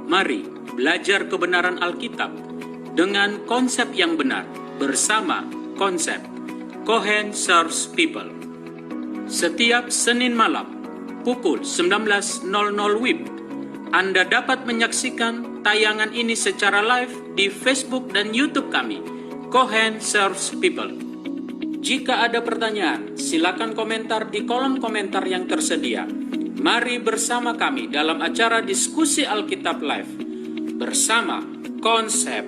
Mari belajar kebenaran Alkitab dengan konsep yang benar bersama konsep Cohen Serves People. Setiap Senin malam pukul 19.00 WIB, Anda dapat menyaksikan tayangan ini secara live di Facebook dan YouTube kami, Cohen Serves People. Jika ada pertanyaan, silakan komentar di kolom komentar yang tersedia. Mari bersama kami dalam acara diskusi Alkitab Live bersama konsep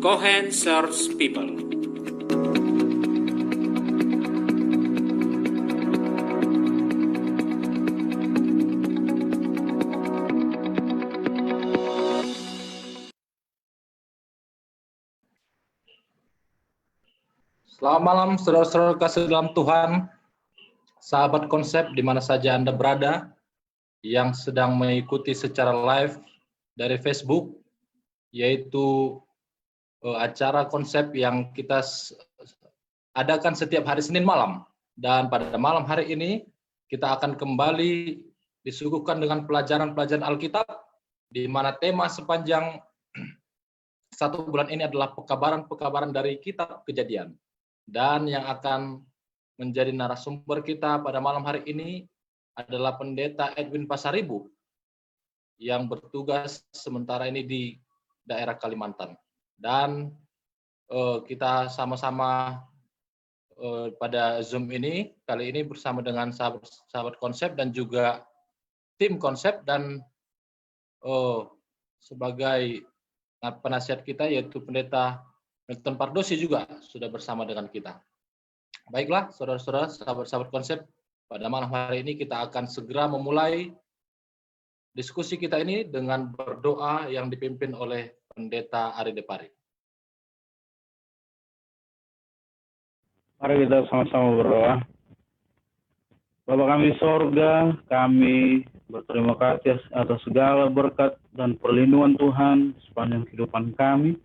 Cohen Serves People. Selamat malam saudara-saudara kasih dalam Tuhan, sahabat konsep di mana saja Anda berada, yang sedang mengikuti secara live dari Facebook, yaitu acara konsep yang kita adakan setiap hari Senin malam. Dan pada malam hari ini, kita akan kembali disuguhkan dengan pelajaran-pelajaran Alkitab, di mana tema sepanjang satu bulan ini adalah pekabaran-pekabaran dari kitab Kejadian. Dan yang akan menjadi narasumber kita pada malam hari ini adalah Pendeta Edwin Pasaribu yang bertugas sementara ini di daerah Kalimantan. Dan kita sama-sama pada Zoom ini, kali ini bersama dengan sahabat konsep dan juga tim konsep, dan sebagai penasihat kita yaitu Pendeta Milton Pardosi juga sudah bersama dengan kita. Baiklah, saudara-saudara, sahabat-sahabat konsep, pada malam hari ini kita akan segera memulai diskusi kita ini dengan berdoa yang dipimpin oleh Pendeta Ari Depari. Mari kita sama-sama berdoa. Bapa kami di sorga, kami berterima kasih atas segala berkat dan perlindungan Tuhan sepanjang kehidupan kami.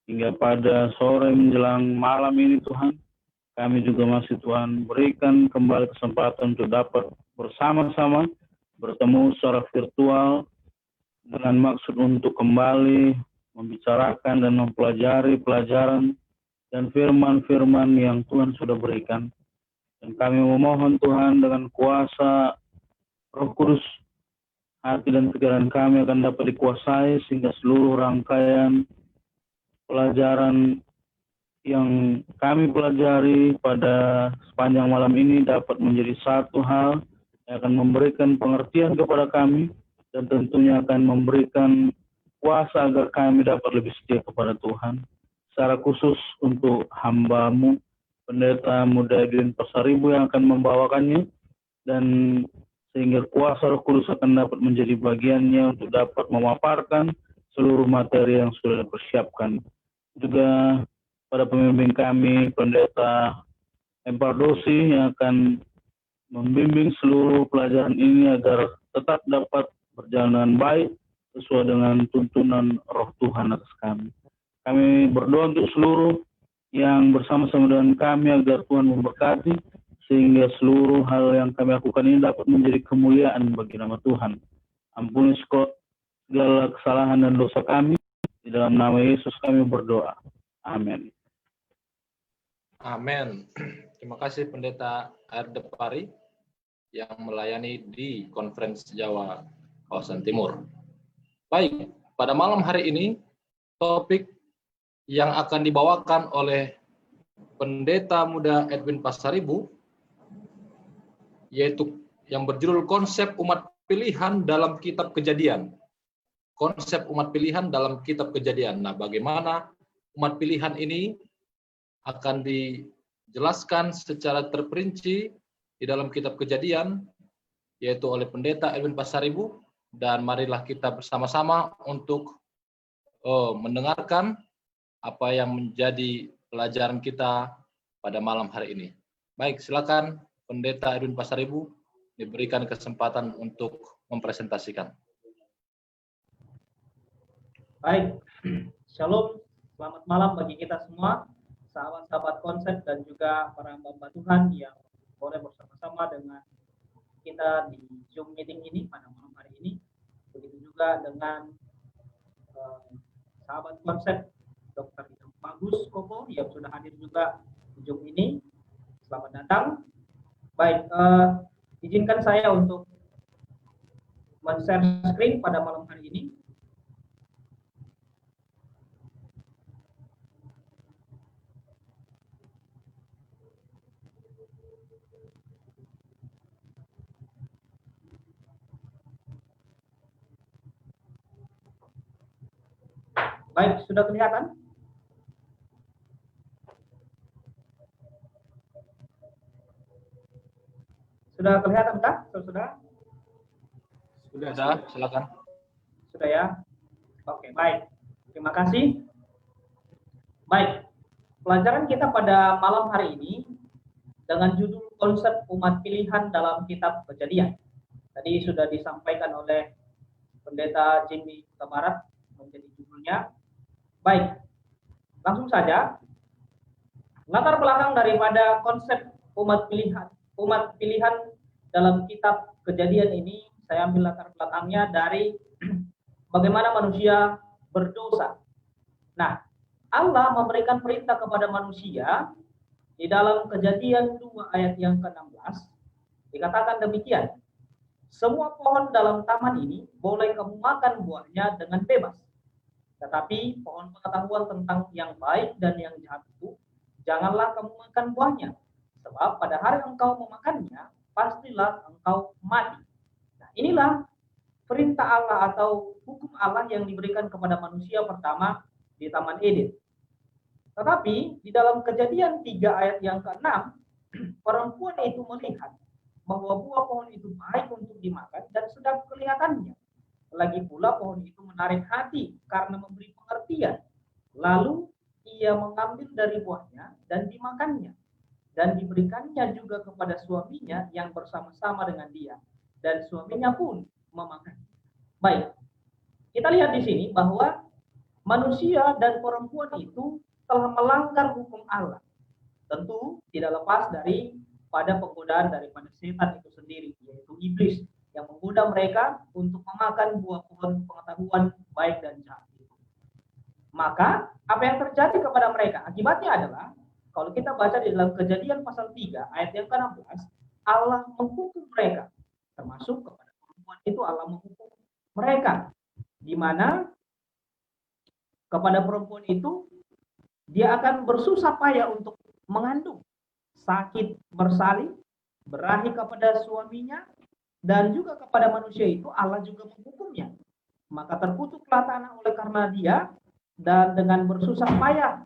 Hingga pada sore menjelang malam ini Tuhan, kami juga masih Tuhan berikan kembali kesempatan untuk dapat bersama-sama bertemu secara virtual dengan maksud untuk kembali membicarakan dan mempelajari pelajaran dan firman-firman yang Tuhan sudah berikan. Dan kami memohon Tuhan dengan kuasa Roh Kudus, hati dan pikiran kami akan dapat dikuasai sehingga seluruh rangkaian pelajaran yang kami pelajari pada sepanjang malam ini dapat menjadi satu hal yang akan memberikan pengertian kepada kami dan tentunya akan memberikan kuasa agar kami dapat lebih setia kepada Tuhan. Secara khusus untuk hamba-Mu, Pendeta Muda Edwin Pasaribu yang akan membawakannya, dan sehingga kuasa Roh Kudus akan dapat menjadi bagiannya untuk dapat memaparkan seluruh materi yang sudah dipersiapkan. Juga pada pembimbing kami, Pendeta Pardosi, yang akan membimbing seluruh pelajaran ini agar tetap dapat berjalan dengan baik sesuai dengan tuntunan Roh Tuhan atas kami. Kami berdoa untuk seluruh yang bersama-sama dengan kami agar Tuhan memberkati sehingga seluruh hal yang kami lakukan ini dapat menjadi kemuliaan bagi nama Tuhan. Ampuni segala kesalahan dan dosa kami. Di dalam nama Yesus kami berdoa. Amin. Amin. Terima kasih Pendeta Ari Depari yang melayani di Konferensi Jawa kawasan Timur. Baik, pada malam hari ini topik yang akan dibawakan oleh Pendeta Muda Edwin Pasaribu yaitu yang berjudul konsep umat pilihan dalam kitab Kejadian. Konsep umat pilihan dalam kitab Kejadian. Nah, bagaimana umat pilihan ini akan dijelaskan secara terperinci di dalam kitab Kejadian, yaitu oleh Pendeta Edwin Pasaribu, dan marilah kita bersama-sama untuk mendengarkan apa yang menjadi pelajaran kita pada malam hari ini. Baik, silakan Pendeta Edwin Pasaribu diberikan kesempatan untuk mempresentasikan. Baik, Shalom, selamat malam bagi kita semua, sahabat-sahabat konsep dan juga para hamba Tuhan yang boleh bersama-sama dengan kita di Zoom meeting ini pada malam hari ini. Begitu juga dengan sahabat konsep Dr. Bagus Koko yang sudah hadir juga di Zoom ini. Selamat datang. Baik, izinkan saya untuk men-share screen pada malam hari ini. Baik, sudah kelihatan? Sudah kelihatan kah, saudara? Sudah, silakan. Sudah ya? Oke, baik. Terima kasih. Baik, pelajaran kita pada malam hari ini dengan judul konsep umat pilihan dalam kitab Kejadian. Tadi sudah disampaikan oleh Pendeta Jimmy Barat menjadi judulnya. Baik, langsung saja. Latar belakang daripada konsep umat pilihan dalam kitab Kejadian ini, saya ambil latar belakangnya dari bagaimana manusia berdosa. Nah, Allah memberikan perintah kepada manusia di dalam Kejadian 2 ayat yang ke-16, dikatakan demikian, semua pohon dalam taman ini boleh kamu makan buahnya dengan bebas. Tetapi pohon pengetahuan tentang yang baik dan yang jahat itu, janganlah kamu makan buahnya. Sebab pada hari engkau memakannya, pastilah engkau mati. Nah, inilah perintah Allah atau hukum Allah yang diberikan kepada manusia pertama di Taman Eden. Tetapi di dalam Kejadian 3 ayat yang ke-6, perempuan itu melihat bahwa buah pohon itu baik untuk dimakan dan sedap kelihatannya. Lagi pula pohon itu menarik hati karena memberi pengertian. Lalu ia mengambil dari buahnya dan dimakannya. Dan diberikannya juga kepada suaminya yang bersama-sama dengan dia. Dan suaminya pun memakan. Baik, kita lihat di sini bahwa manusia dan perempuan itu telah melanggar hukum Allah. Tentu tidak lepas dari pada penggodaan daripada setan itu sendiri, yaitu iblis yang menggoda mereka untuk memakan buah pohon pengetahuan baik dan jahat. Maka apa yang terjadi kepada mereka? Akibatnya adalah kalau kita baca di dalam Kejadian pasal 3 ayat yang ke-16, Allah menghukum mereka, termasuk kepada perempuan itu Allah menghukum mereka, di mana kepada perempuan itu dia akan bersusah payah untuk mengandung, sakit bersalin, berahi kepada suaminya, dan juga kepada manusia itu Allah juga menghukumnya. Maka terkutuklah tanah oleh karena dia, dan dengan bersusah payah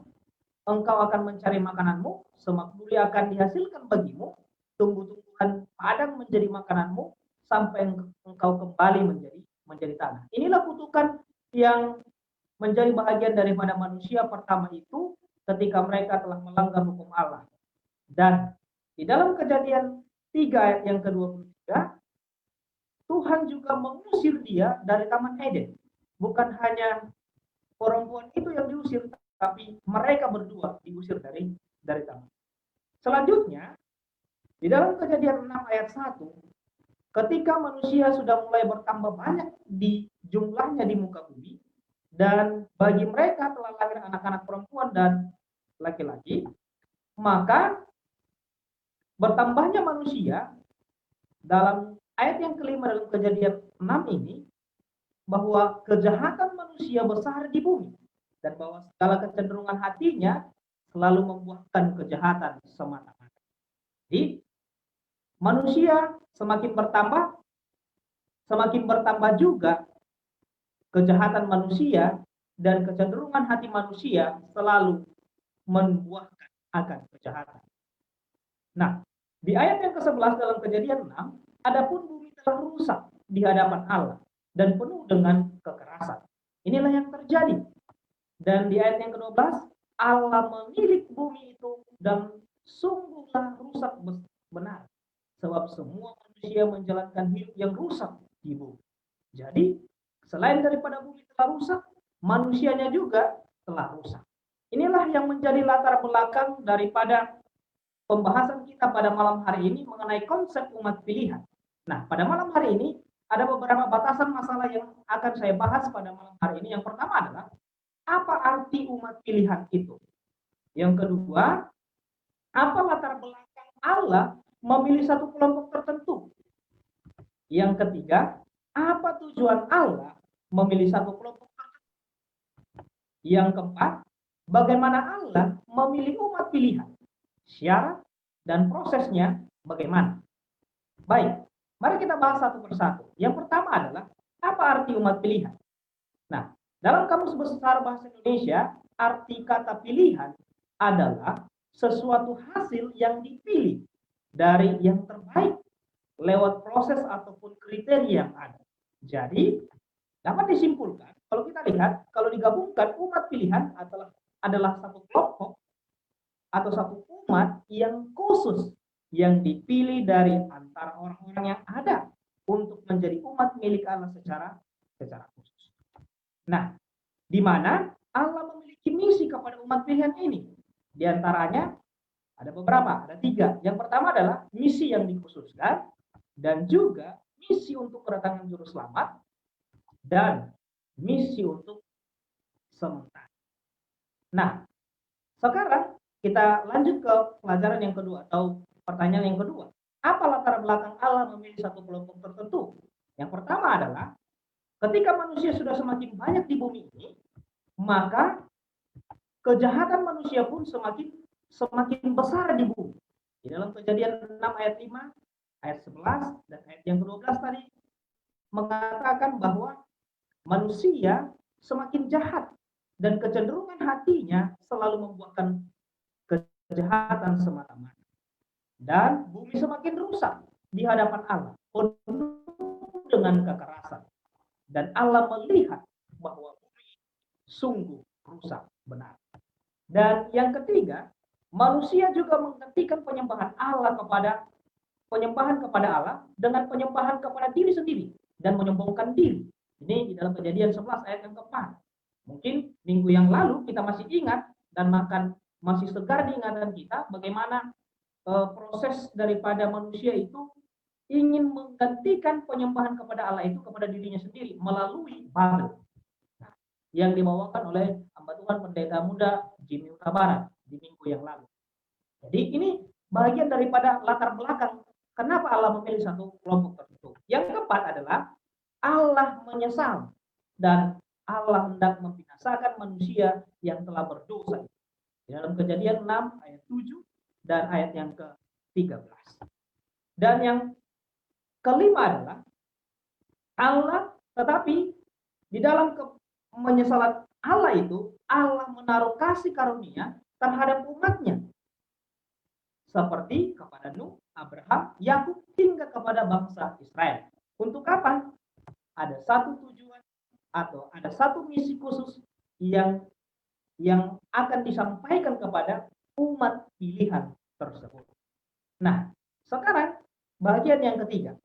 engkau akan mencari makananmu, semak duri akan dihasilkan bagimu, tumbuh-tumbuhan padang menjadi makananmu, sampai engkau kembali menjadi tanah. Inilah kutukan yang menjadi bahagian daripada manusia pertama itu ketika mereka telah melanggar hukum Allah. Dan di dalam Kejadian 3 ayat yang ke-23, Tuhan juga mengusir dia dari Taman Eden. Bukan hanya perempuan itu yang diusir, tapi mereka berdua diusir dari taman. Selanjutnya, di dalam Kejadian 6 ayat 1, ketika manusia sudah mulai bertambah banyak di jumlahnya di muka bumi, dan bagi mereka telah lahir anak-anak perempuan dan laki-laki, maka bertambahnya manusia dalam ayat yang kelima dalam Kejadian 6 ini, bahwa kejahatan manusia besar di bumi dan bahwa segala kecenderungan hatinya selalu membuahkan kejahatan semata-mata. Jadi manusia semakin bertambah juga kejahatan manusia, dan kecenderungan hati manusia selalu membuahkan akan kejahatan. Nah, di ayat yang ke-11 dalam Kejadian 6, adapun bumi telah rusak di hadapan Allah dan penuh dengan kekerasan. Inilah yang terjadi. Dan di ayat yang ke-12, Allah memilik bumi itu dan sungguhlah rusak benar. Sebab semua manusia menjalankan hidup yang rusak di bumi. Jadi, selain daripada bumi telah rusak, manusianya juga telah rusak. Inilah yang menjadi latar belakang daripada pembahasan kita pada malam hari ini mengenai konsep umat pilihan. Nah, pada malam hari ini ada beberapa batasan masalah yang akan saya bahas pada malam hari ini. Yang pertama adalah apa arti umat pilihan itu? Yang kedua, apa latar belakang Allah memilih satu kelompok tertentu? Yang ketiga, apa tujuan Allah memilih satu kelompok tertentu? Yang keempat, bagaimana Allah memilih umat pilihan? Syarat dan prosesnya bagaimana? Baik, mari kita bahas satu persatu. Yang pertama adalah, apa arti umat pilihan? Nah, dalam Kamus Besar Bahasa Indonesia, arti kata pilihan adalah sesuatu hasil yang dipilih dari yang terbaik lewat proses ataupun kriteria yang ada. Jadi, dapat disimpulkan, kalau kita lihat, kalau digabungkan, umat pilihan adalah satu kelompok atau satu umat yang khusus, yang dipilih dari antara orang-orang yang ada untuk menjadi umat milik Allah secara khusus. Nah, di mana Allah memiliki misi kepada umat pilihan ini. Di antaranya ada beberapa, ada 3. Yang pertama adalah misi yang dikhususkan, dan juga misi untuk kedatangan juru selamat, dan misi untuk sementara. Nah, sekarang kita lanjut ke pelajaran yang kedua atau pertanyaan yang kedua. Apa latar belakang Allah memilih satu kelompok tertentu? Yang pertama adalah, ketika manusia sudah semakin banyak di bumi ini, maka kejahatan manusia pun semakin besar di bumi. Di dalam Kejadian 6 ayat 5, ayat 11, dan ayat yang ke-12 tadi mengatakan bahwa manusia semakin jahat dan kecenderungan hatinya selalu membuahkan kejahatan semata-mata. Dan bumi semakin rusak di hadapan Allah, penuh dengan kekerasan. Dan Allah melihat bahwa bumi sungguh rusak benar. Dan yang ketiga, manusia juga menghentikan penyembahan kepada Allah dengan penyembahan kepada diri sendiri dan menyombongkan diri. Ini di dalam Kejadian 11 ayat yang keempat. Mungkin minggu yang lalu kita masih ingat dan masih segar di ingatan kita bagaimana proses daripada manusia itu ingin menggantikan penyembahan kepada Allah itu kepada dirinya sendiri melalui Babel. Nah, yang dibawakan oleh hamba Tuhan Pendeta Muda Jimmy Utabarat di minggu yang lalu. Jadi ini bagian daripada latar belakang kenapa Allah memilih satu kelompok tertentu. Yang keempat adalah Allah menyesal dan Allah hendak membinasakan manusia yang telah berdosa. Di dalam Kejadian 6 ayat 7 dan ayat yang ke-13. Dan yang kelima adalah Allah, tetapi di dalam menyesalan Allah itu, Allah menaruh kasih karunia terhadap umatnya. Seperti kepada Nuh, Abraham, Yakub, hingga kepada bangsa Israel. Untuk apa? Ada satu tujuan atau ada satu misi khusus yang akan disampaikan kepada umat pilihan tersebut. Nah, sekarang bagian yang ketiga.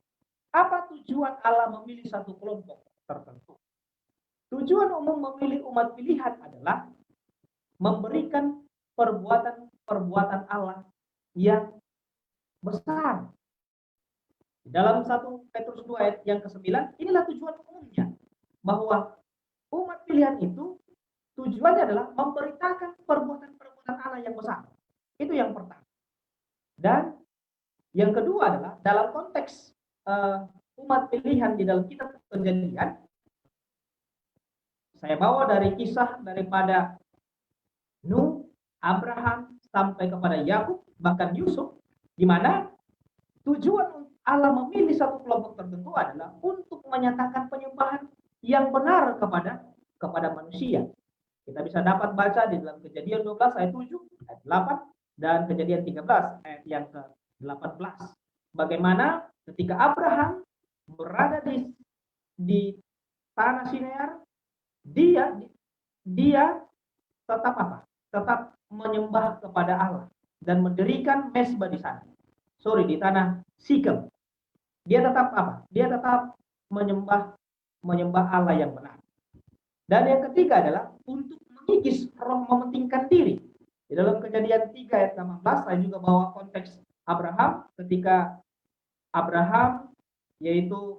Apa tujuan Allah memilih satu kelompok tertentu? Tujuan umum memilih umat pilihan adalah memberikan perbuatan Allah yang besar. Dalam 1 Petrus 2 ayat yang ke-9, inilah tujuan umumnya. Bahwa umat pilihan itu tujuannya adalah memberitakan perbuatan Allah yang besar. Itu yang pertama. Dan yang kedua adalah dalam konteks umat pilihan di dalam kitab Kejadian, saya bawa dari kisah daripada Nuh, Abraham, sampai kepada Yakub, bahkan Yusuf, di mana tujuan Allah memilih satu kelompok tertentu adalah untuk menyatakan penyembahan yang benar kepada manusia. Kita bisa dapat baca di dalam Kejadian 12 ayat 7, ayat 8, dan Kejadian 13 ayat yang ke-18. Bagaimana ketika Abraham berada di tanah Sinear, dia tetap apa? Tetap menyembah kepada Allah dan mendirikan mezbah di sana. Di tanah Sikem. Dia tetap apa? Dia tetap menyembah Allah yang benar. Dan yang ketiga adalah untuk mengikis roh mementingkan diri. Di dalam Kejadian 3 ayat 18, saya juga bawa konteks Abraham ketika Abraham, yaitu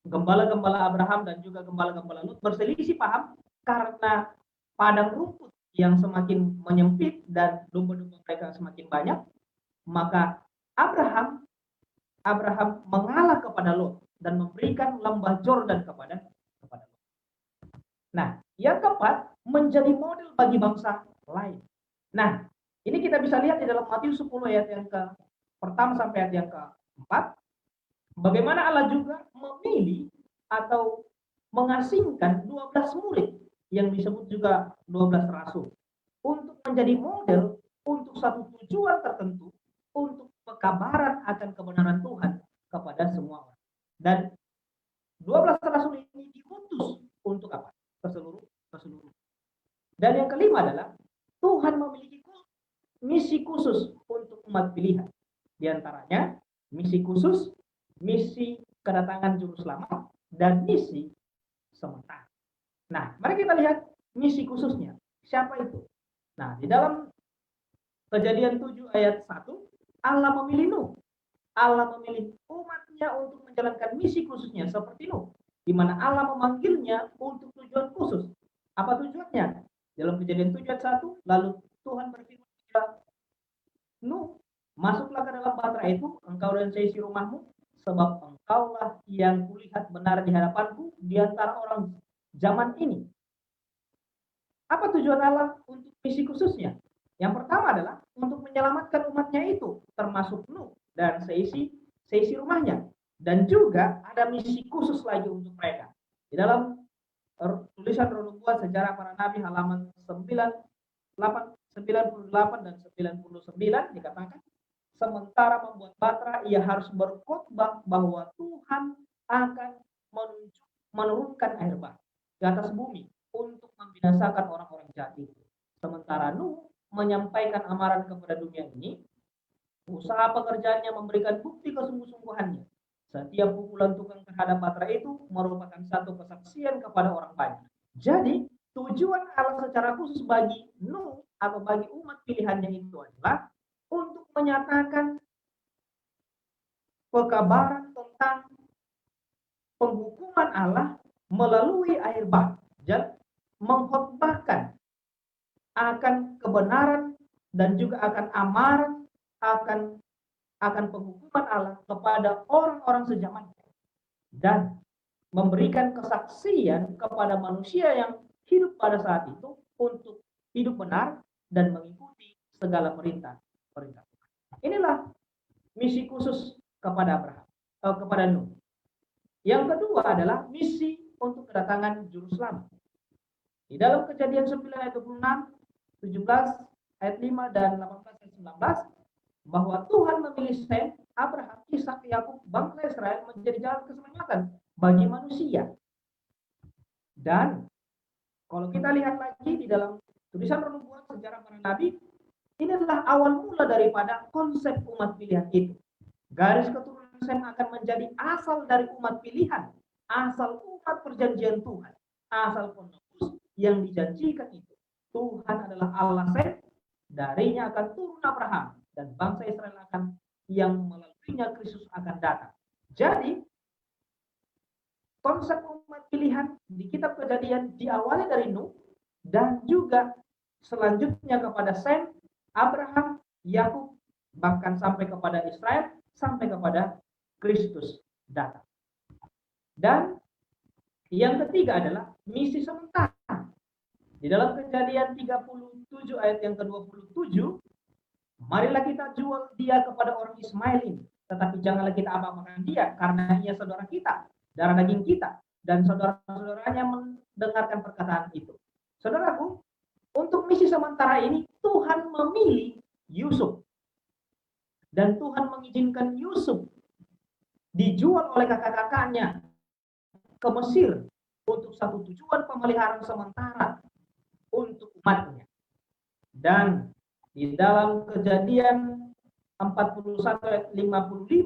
gembala-gembala Abraham dan juga gembala-gembala Lut berselisih paham karena padang rumput yang semakin menyempit dan domba-domba mereka semakin banyak, maka Abraham mengalah kepada Lot dan memberikan lembah Jordan kepada Lot. Nah, yang keempat, menjadi model bagi bangsa lain. Nah, ini kita bisa lihat di dalam Matius 10 ayat yang pertama sampai ayat yang keempat, bagaimana Allah juga memilih atau mengasingkan 12 murid yang disebut juga 12 rasul untuk menjadi model untuk satu tujuan tertentu, untuk pekabaran akan kebenaran Tuhan kepada semua orang. Dan 12 rasul ini diutus untuk apa? Ke seluruh. Dan yang kelima adalah Tuhan memiliki misi khusus untuk umat pilihan. Di antaranya misi khusus, misi kedatangan juru selamat, dan misi sementara. Nah, mari kita lihat misi khususnya. Siapa itu? Nah, di dalam Kejadian 7 ayat 1, Allah memilih Nuh. Allah memilih umatnya untuk menjalankan misi khususnya seperti Nuh, di mana Allah memanggilnya untuk tujuan khusus. Apa tujuannya? Dalam Kejadian 7 ayat 1, lalu Tuhan berfirman kepada Nuh, masuklah ke dalam bahtera itu, engkau dan seisi rumahmu, sebab engkaulah yang kulihat benar di hadapanku di antara orang zaman ini. Apa tujuan Allah untuk misi khususnya? Yang pertama adalah untuk menyelamatkan umatnya itu, termasuk Nuh dan seisi rumahnya. Dan juga ada misi khusus lagi untuk mereka. Di dalam tulisan Renubuat Sejarah Para Nabi halaman 98 dan 99 dikatakan, sementara membuat bahtera ia harus berkhotbah bahwa Tuhan akan menurunkan air bah di atas bumi untuk membinasakan orang-orang jahat itu. Sementara Nuh menyampaikan amaran kepada dunia ini, usaha pekerjaannya memberikan bukti kesungguh-sungguhannya. Setiap pukulan tukang terhadap bahtera itu merupakan satu kesaksian kepada orang banyak. Jadi, tujuan Allah secara khusus bagi Nuh atau bagi umat pilihannya itu adalah untuk menyatakan pekabaran tentang penghukuman Allah melalui air bah dan mengkhotbahkan akan kebenaran dan juga akan amaran akan penghukuman Allah kepada orang-orang sejaman dan memberikan kesaksian kepada manusia yang hidup pada saat itu untuk hidup benar dan mengikuti segala perintah Tuhan. Inilah misi khusus kepada kepada Nuh. Yang kedua adalah misi untuk kedatangan juru selamat. Di dalam Kejadian 9 ayat 26, 17 ayat 5 dan 18 ayat 19, bahwa Tuhan memilih Sem, Abraham, Ishak, Yakub, bangsa Israel menjadi jalan keselamatan bagi manusia. Dan kalau kita lihat lagi di dalam tulisan Renubuat Sejarah Para Nabi, inilah awal mula daripada konsep umat pilihan itu. Garis keturunan Sem akan menjadi asal dari umat pilihan, asal umat perjanjian Tuhan, asal penebus yang dijanjikan itu. Tuhan adalah Allah Sem, darinya akan turun Abraham, dan bangsa Israel akan yang melaluinya Kristus akan datang. Jadi konsep umat pilihan di kitab Kejadian diawali dari Nuh dan juga selanjutnya kepada Sem, Abraham, Yakub, bahkan sampai kepada Israel, sampai kepada Kristus datang. Dan yang ketiga adalah misi sementara. Di dalam Kejadian 37 ayat yang ke-27, marilah kita jual dia kepada orang Ismail ini, tetapi janganlah kita apa-apakan dia, karena ia saudara kita, darah daging kita, dan saudara-saudaranya mendengarkan perkataan itu. Saudaraku, untuk misi sementara ini, Tuhan memilih Yusuf. Dan Tuhan mengizinkan Yusuf dijual oleh kakak-kakaknya ke Mesir untuk satu tujuan pemeliharaan sementara untuk umatnya. Dan di dalam Kejadian 41 ayat 55,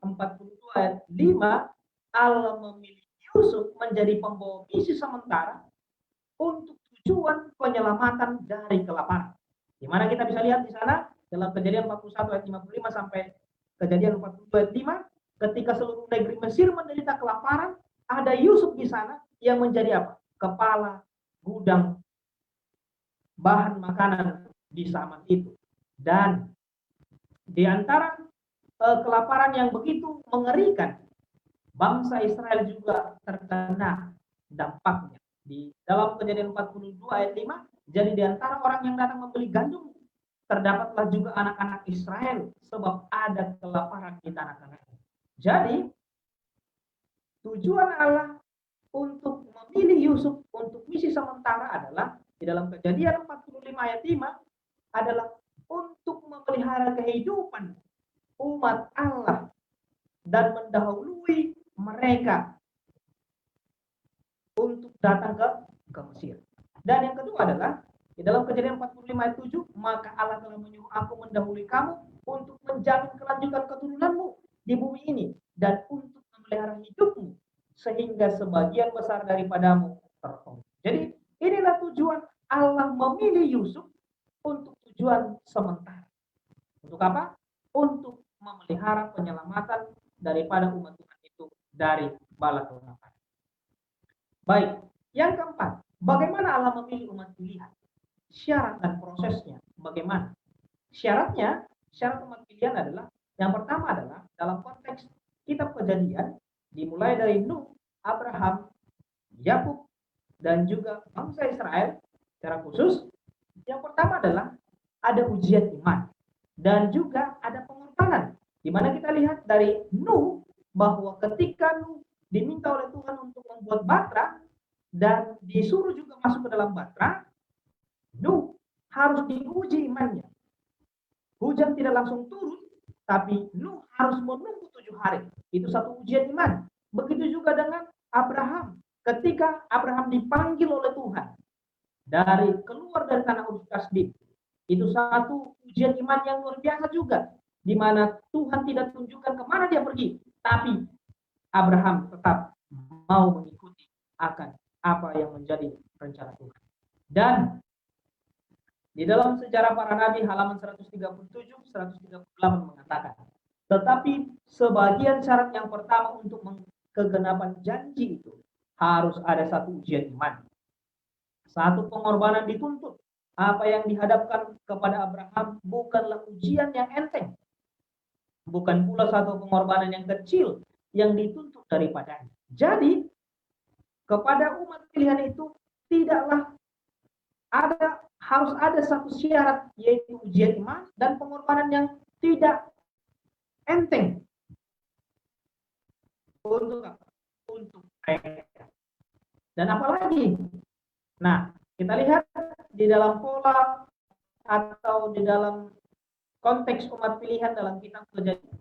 42 ayat 5, Allah memilih Yusuf menjadi pembawa misi sementara untuk tujuan penyelamatan dari kelaparan. Di mana kita bisa lihat di sana dalam Kejadian 41 ayat 55 sampai Kejadian 42 ayat 5, ketika seluruh negeri Mesir menderita kelaparan, ada Yusuf di sana yang menjadi apa? Kepala gudang bahan makanan di zaman itu. Dan di antara kelaparan yang begitu mengerikan, bangsa Israel juga terkena dampaknya. Di dalam Kejadian 42 ayat 5, jadi di antara orang yang datang membeli gandum, terdapatlah juga anak-anak Israel, sebab ada kelaparan di tanah Kanaan. Jadi, tujuan Allah untuk memilih Yusuf untuk misi sementara adalah, di dalam Kejadian 45 ayat 5, adalah untuk memelihara kehidupan umat Allah dan mendahului mereka untuk datang ke Mesir. Dan yang kedua adalah di dalam Kejadian 45 ayat 7, maka Allah telah menyuruh aku mendahului kamu untuk menjamin kelanjutan keturunanmu di bumi ini dan untuk memelihara hidupmu sehingga sebagian besar daripadamu tertolong. Jadi inilah tujuan Allah memilih Yusuf untuk tujuan sementara. Untuk apa? Untuk memelihara penyelamatan daripada umat Tuhan itu dari bala kelaparan. Baik, yang keempat, bagaimana Allah memilih umat pilihan? Syarat dan prosesnya bagaimana? Syarat umat pilihan adalah, yang pertama adalah dalam konteks kitab Kejadian, dimulai dari Nuh, Abraham, Yakub, dan juga bangsa Israel secara khusus. Yang pertama adalah ada ujian iman dan juga ada pengorbanan, di mana kita lihat dari Nuh bahwa ketika Nuh diminta oleh Tuhan untuk membuat batra dan disuruh juga masuk ke dalam batra, Nuh harus diuji imannya. Hujan tidak langsung turun, tapi Nuh harus menunggu 7 hari. Itu satu ujian iman. Begitu juga dengan Abraham. Ketika Abraham dipanggil oleh Tuhan dari keluar dari tanah Ur Kasdim, itu satu ujian iman yang luar biasa juga, di mana Tuhan tidak tunjukkan kemana dia pergi, tapi Abraham tetap mau mengikuti akan apa yang menjadi rencana Tuhan. Dan di dalam sejarah para nabi halaman 137-138 mengatakan, tetapi sebagian syarat yang pertama untuk kegenapan janji itu harus ada satu ujian iman. Satu pengorbanan dituntut. Apa yang dihadapkan kepada Abraham bukanlah ujian yang enteng. Bukan pula satu pengorbanan yang kecil yang dituntut daripadanya. Jadi, kepada umat pilihan itu tidaklah harus ada satu syarat, yaitu ujian iman dan pengorbanan yang tidak enteng. Untuk apa? Untuk mereka. Dan apalagi? Nah, kita lihat di dalam pola atau di dalam konteks umat pilihan dalam kitab Kejadian,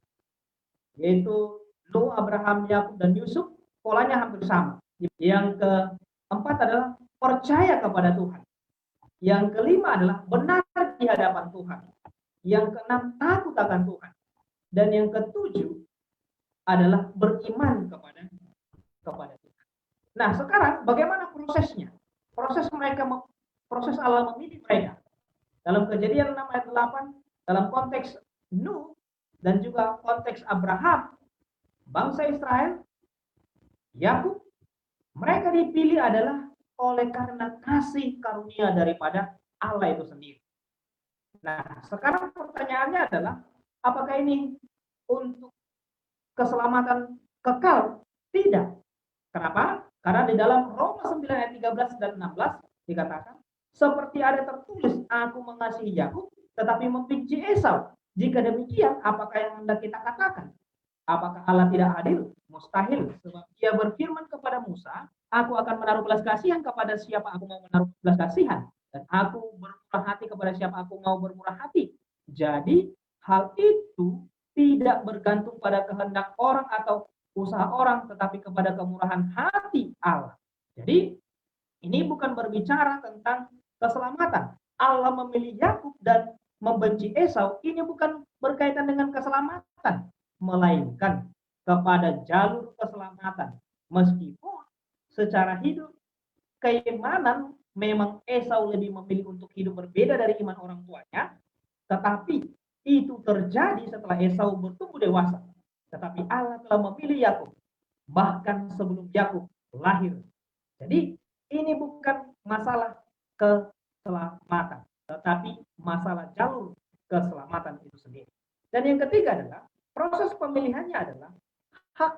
yaitu Nuh, Abraham, Yakub, dan Yusuf, polanya hampir sama. Yang keempat adalah percaya kepada Tuhan. Yang kelima adalah benar di hadapan Tuhan. Yang keenam, takut akan Tuhan. Dan yang ketujuh adalah beriman kepada Tuhan. Nah, sekarang bagaimana prosesnya? Proses Allah memilih mereka. Dalam Kejadian 6 ayat 8, dalam konteks Nuh dan juga konteks Abraham, bangsa Israel, Yakub, mereka dipilih adalah oleh karena kasih karunia daripada Allah itu sendiri. Nah, sekarang pertanyaannya adalah, apakah ini untuk keselamatan kekal? Tidak. Kenapa? Karena di dalam Roma 9 ayat 13 dan 16 dikatakan, seperti ada tertulis, aku mengasihi Yakub, tetapi membenci Esau. Jika demikian, apakah yang hendak kita katakan? Apakah Allah tidak adil? Mustahil. Sebab Dia berfirman kepada Musa, aku akan menaruh belas kasihan kepada siapa aku mau menaruh belas kasihan. Dan aku bermurah hati kepada siapa aku mau bermurah hati. Jadi, hal itu tidak bergantung pada kehendak orang atau usaha orang, tetapi kepada kemurahan hati Allah. Jadi, ini bukan berbicara tentang keselamatan. Allah memilih Yakub dan membenci Esau, ini bukan berkaitan dengan keselamatan, melainkan kepada jalur keselamatan. Meskipun secara hidup, keimanan memang Esau lebih memilih untuk hidup berbeda dari iman orang tuanya, tetapi itu terjadi setelah Esau bertumbuh dewasa. Tetapi Allah telah memilih Yakub bahkan sebelum Yakub lahir. Jadi ini bukan masalah keselamatan, tetapi masalah jalur keselamatan itu sendiri. Dan yang ketiga adalah proses pemilihannya adalah hak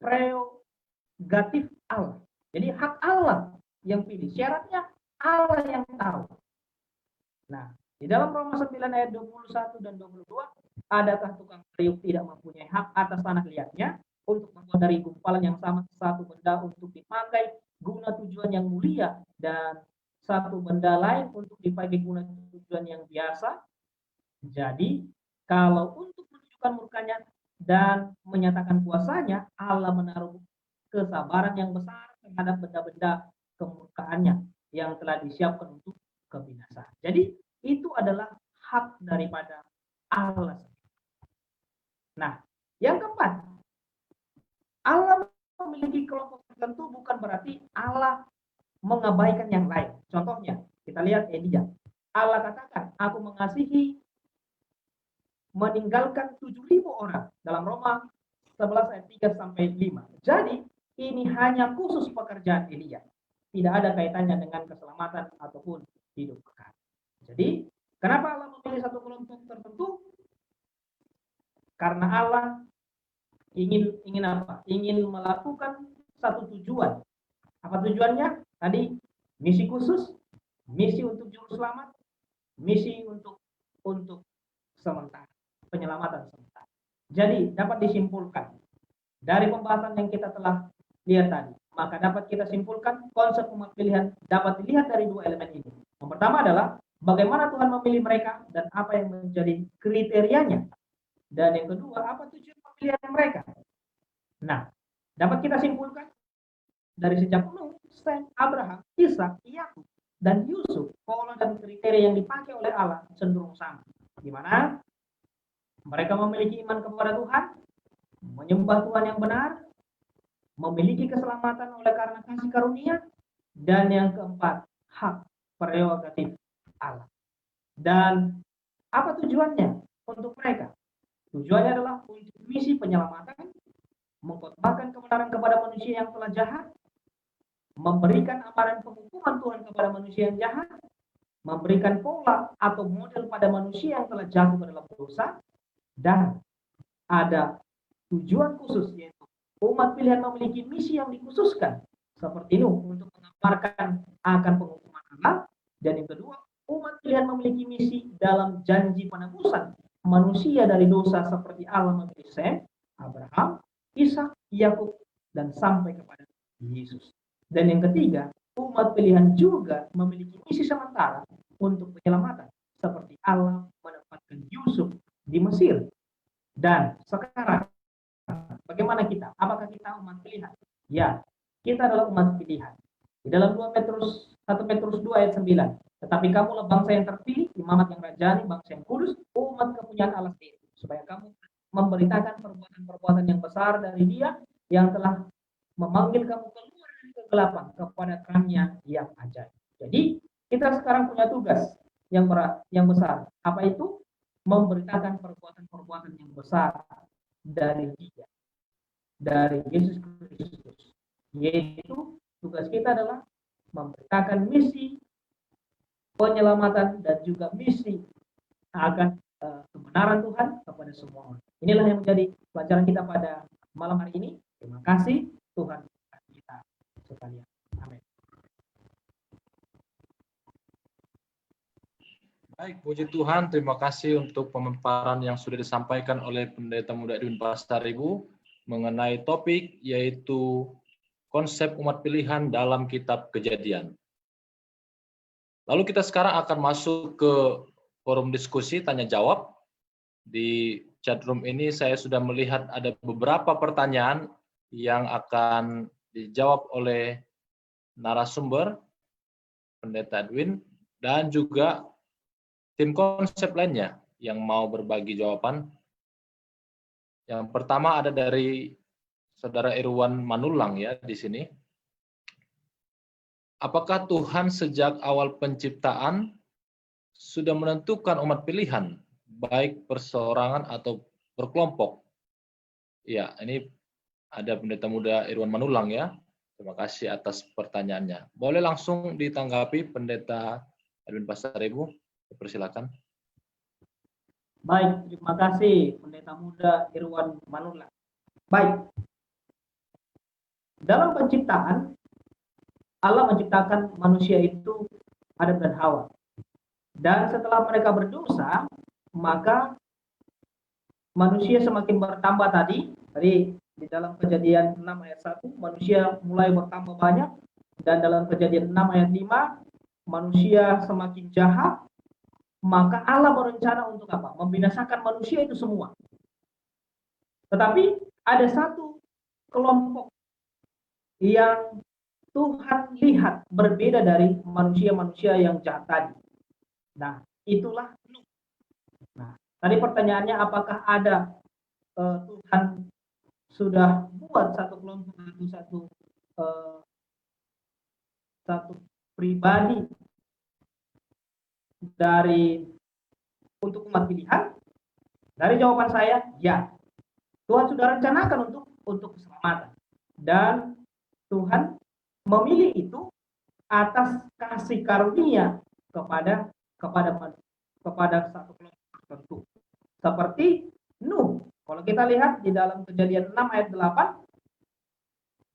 prerogatif Allah. Jadi hak Allah yang pilih, syaratnya Allah yang tahu. Nah, di dalam Roma 9 ayat 21 dan 22, adakah tukang periuk tidak mempunyai hak atas tanah liatnya untuk membuat dari gumpalan yang sama satu benda untuk dipakai guna tujuan yang mulia dan satu benda lain untuk dipakai guna tujuan yang biasa? Jadi, kalau untuk menunjukkan murkanya dan menyatakan kuasanya, Allah menaruh kesabaran yang besar terhadap benda-benda kemurkaannya yang telah disiapkan untuk kebinasaan. Jadi, itu adalah hak daripada Allah. Nah, yang keempat, Allah memiliki kelompok tertentu bukan berarti Allah mengabaikan yang lain. Contohnya, kita lihat Elia. Allah katakan, aku mengasihi meninggalkan 7.000 orang dalam Roma 11 ayat 3 sampai 5. Jadi, ini hanya khusus pekerjaan Elia. Tidak ada kaitannya dengan keselamatan ataupun hidup kekal. Jadi, kenapa Allah memilih satu kelompok tertentu? Karena Allah ingin apa? Ingin melakukan satu tujuan. Apa tujuannya? Tadi misi khusus, misi untuk juru selamat, misi untuk sementara, penyelamatan sementara. Jadi dapat disimpulkan dari pembahasan yang kita telah lihat tadi, maka dapat kita simpulkan konsep umat pilihan dapat dilihat dari dua elemen ini. Yang pertama adalah bagaimana Tuhan memilih mereka dan apa yang menjadi kriterianya. Dan yang kedua, apa tujuan pemilihan mereka? Nah, dapat kita simpulkan dari sejak Nuh, Sem, Abraham, Ishak, Yakub, dan Yusuf, pola dan kriteria yang dipakai oleh Allah cenderung sama. Di mana mereka memiliki iman kepada Tuhan, menyembah Tuhan yang benar, memiliki keselamatan oleh karena kasih karunia, dan yang keempat, hak prerogatif Allah. Dan apa tujuannya untuk mereka? Tujuannya adalah untuk misi penyelamatan, mengkhotbahkan kebenaran kepada manusia yang telah jahat, memberikan amaran penghukuman Tuhan kepada manusia yang jahat, memberikan pola atau model pada manusia yang telah jatuh ke dalam dosa, dan ada tujuan khusus yaitu umat pilihan memiliki misi yang dikhususkan seperti Nuh untuk mengabarkan akan penghukuman Allah, dan yang kedua umat pilihan memiliki misi dalam janji penebusan manusia dari dosa seperti Allah memilih Sem, Abraham, Ishak, Yakub, dan sampai kepada Yesus. Dan yang ketiga, umat pilihan juga memiliki misi sementara untuk penyelamatan seperti Allah menempatkan Yusuf di Mesir. Dan sekarang bagaimana kita? Apakah kita umat pilihan? Ya, kita adalah umat pilihan. Di dalam 1 Petrus 2 ayat 9. Tetapi kamulah bangsa yang terpilih, imamat yang rajani, bangsa yang kudus, umat kepunyaan Allah sendiri, supaya kamu memberitakan perbuatan-perbuatan yang besar dari Dia yang telah memanggil kamu keluar dari kegelapan kepada terangnya yang ajaib. Jadi kita sekarang punya tugas yang besar. Apa itu? Memberitakan perbuatan-perbuatan yang besar dari Dia, dari Yesus Kristus. Yaitu tugas kita adalah memberitakan misi penyelamatan dan juga misi akan kebenaran Tuhan kepada semua orang. Inilah yang menjadi pelajaran kita pada malam hari ini. Terima kasih Tuhan kita sekalian. Amin. Baik, puji Tuhan. Terima kasih untuk pemaparan yang sudah disampaikan oleh Pendeta Muda Edwin Pastaribu mengenai topik yaitu konsep umat pilihan dalam Kitab Kejadian. Lalu kita sekarang akan masuk ke forum diskusi tanya jawab. Di chatroom ini saya sudah melihat ada beberapa pertanyaan yang akan dijawab oleh narasumber Pendeta Edwin dan juga tim konsep lainnya yang mau berbagi jawaban. Yang pertama ada dari Saudara Irwan Manulang ya di sini. Apakah Tuhan sejak awal penciptaan sudah menentukan umat pilihan, baik perseorangan atau berkelompok? Ya, ini ada Pendeta Muda Irwan Manulang ya. Terima kasih atas pertanyaannya. Boleh langsung ditanggapi Pendeta Edwin Pasaribu, persilakan. Baik, terima kasih Pendeta Muda Irwan Manula. Baik, dalam penciptaan, Allah menciptakan manusia itu Adam dan Hawa. Dan setelah mereka berdosa, maka manusia semakin bertambah tadi di dalam Kejadian 6 ayat 1, manusia mulai bertambah banyak, dan dalam Kejadian 6 ayat 5, manusia semakin jahat, maka Allah berencana untuk apa? Membinasakan manusia itu semua. Tetapi ada satu kelompok yang Tuhan lihat berbeda dari manusia-manusia yang jahat tadi. Nah, itulah Nuh. Nah, tadi pertanyaannya apakah ada Tuhan sudah buat satu kelompok atau satu pribadi untuk umat pilihan? Dari jawaban saya, ya. Tuhan sudah rencanakan untuk keselamatan. Dan Tuhan memilih itu atas kasih karunia kepada satu kelompok tertentu. Seperti Nuh. Kalau kita lihat di dalam Kejadian 6 ayat 8,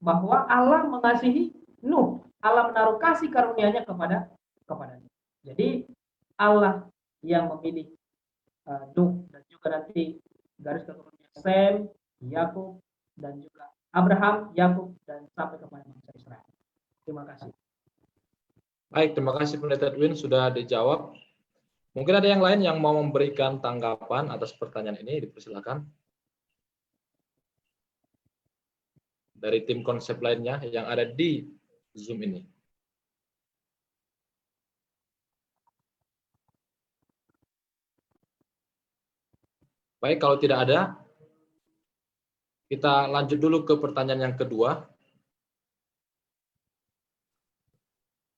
bahwa Allah mengasihi Nuh. Allah menaruh kasih karunia-Nya kepada Nuh. Jadi Allah yang memilih Nuh, dan juga nanti garis keturunannya Sem, Yakub, dan juga Abraham, Yakub, dan sampai kepada bangsa Israel. Terima kasih. Baik, terima kasih Pendeta Edwin sudah dijawab. Mungkin ada yang lain yang mau memberikan tanggapan atas pertanyaan ini, dipersilakan. Dari tim konsep lainnya yang ada di Zoom ini. Baik, kalau tidak ada, kita lanjut dulu ke pertanyaan yang kedua,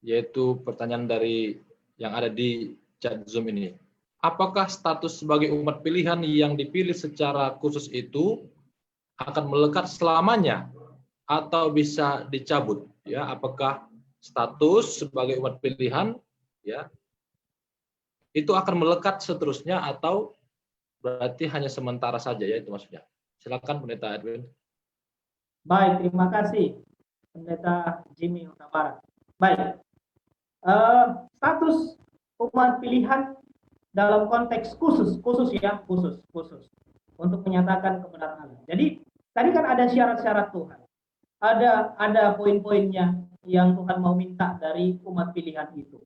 yaitu pertanyaan dari yang ada di chat Zoom ini. Apakah status sebagai umat pilihan yang dipilih secara khusus itu akan melekat selamanya atau bisa dicabut? Ya, apakah status sebagai umat pilihan ya itu akan melekat seterusnya atau berarti hanya sementara saja, ya itu maksudnya. Silakan Pendeta Edwin. Baik, terima kasih Pendeta Jimmy Utabarat. Baik, status umat pilihan dalam konteks khusus untuk menyatakan kebenaran Allah. Jadi tadi kan ada syarat-syarat Tuhan, ada poin-poinnya yang Tuhan mau minta dari umat pilihan itu.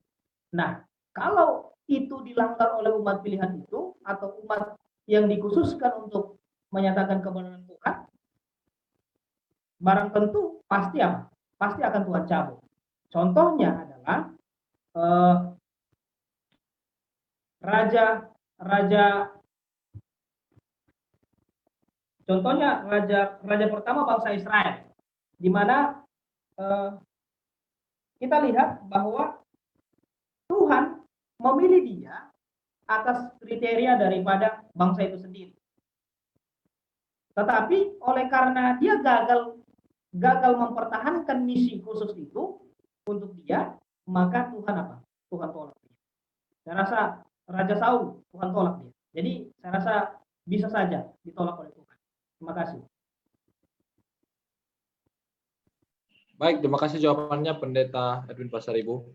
Nah, kalau itu dilanggar oleh umat pilihan itu atau umat yang dikhususkan untuk menyatakan kebenaran Tuhan, barang tentu pasti apa? Pasti akan Tuhan cabut. Contohnya adalah raja pertama bangsa Israel, di mana kita lihat bahwa Tuhan memilih dia atas kriteria daripada bangsa itu sendiri. Tetapi oleh karena dia gagal mempertahankan misi khusus itu untuk dia, maka Tuhan apa? Tuhan tolak dia. Saya rasa Raja Saul, Tuhan tolak dia. Jadi saya rasa bisa saja ditolak oleh Tuhan. Terima kasih. Baik, terima kasih jawabannya Pendeta Edwin Pasaribu.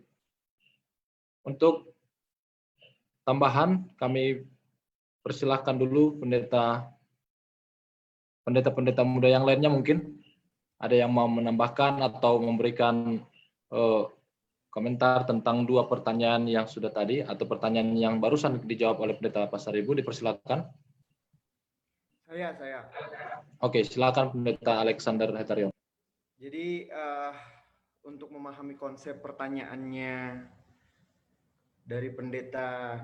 Untuk tambahan, kami persilahkan dulu pendeta muda yang lainnya, mungkin ada yang mau menambahkan atau memberikan komentar tentang dua pertanyaan yang sudah tadi atau pertanyaan yang barusan dijawab oleh Pendeta Pasaribu, dipersilakan. Saya. Oke, silakan Pendeta Alexander Hetarion. Jadi untuk memahami konsep pertanyaannya dari Pendeta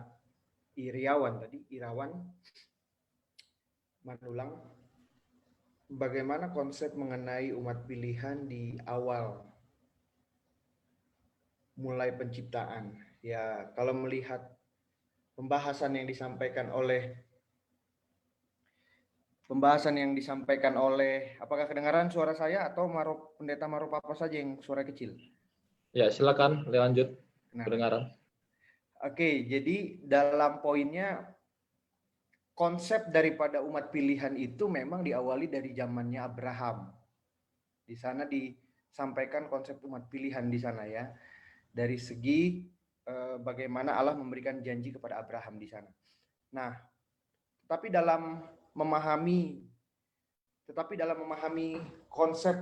Irawan Manulang, bagaimana konsep mengenai umat pilihan di awal mulai penciptaan? Ya, kalau melihat pembahasan yang disampaikan oleh apakah kedengaran suara saya atau Pendeta Marupapa saja yang suara kecil? Ya, silakan lanjut. Kedengaran. Oke, jadi dalam poinnya konsep daripada umat pilihan itu memang diawali dari zamannya Abraham. Di sana disampaikan konsep umat pilihan di sana ya. Dari segi bagaimana Allah memberikan janji kepada Abraham di sana. Nah, tetapi dalam memahami konsep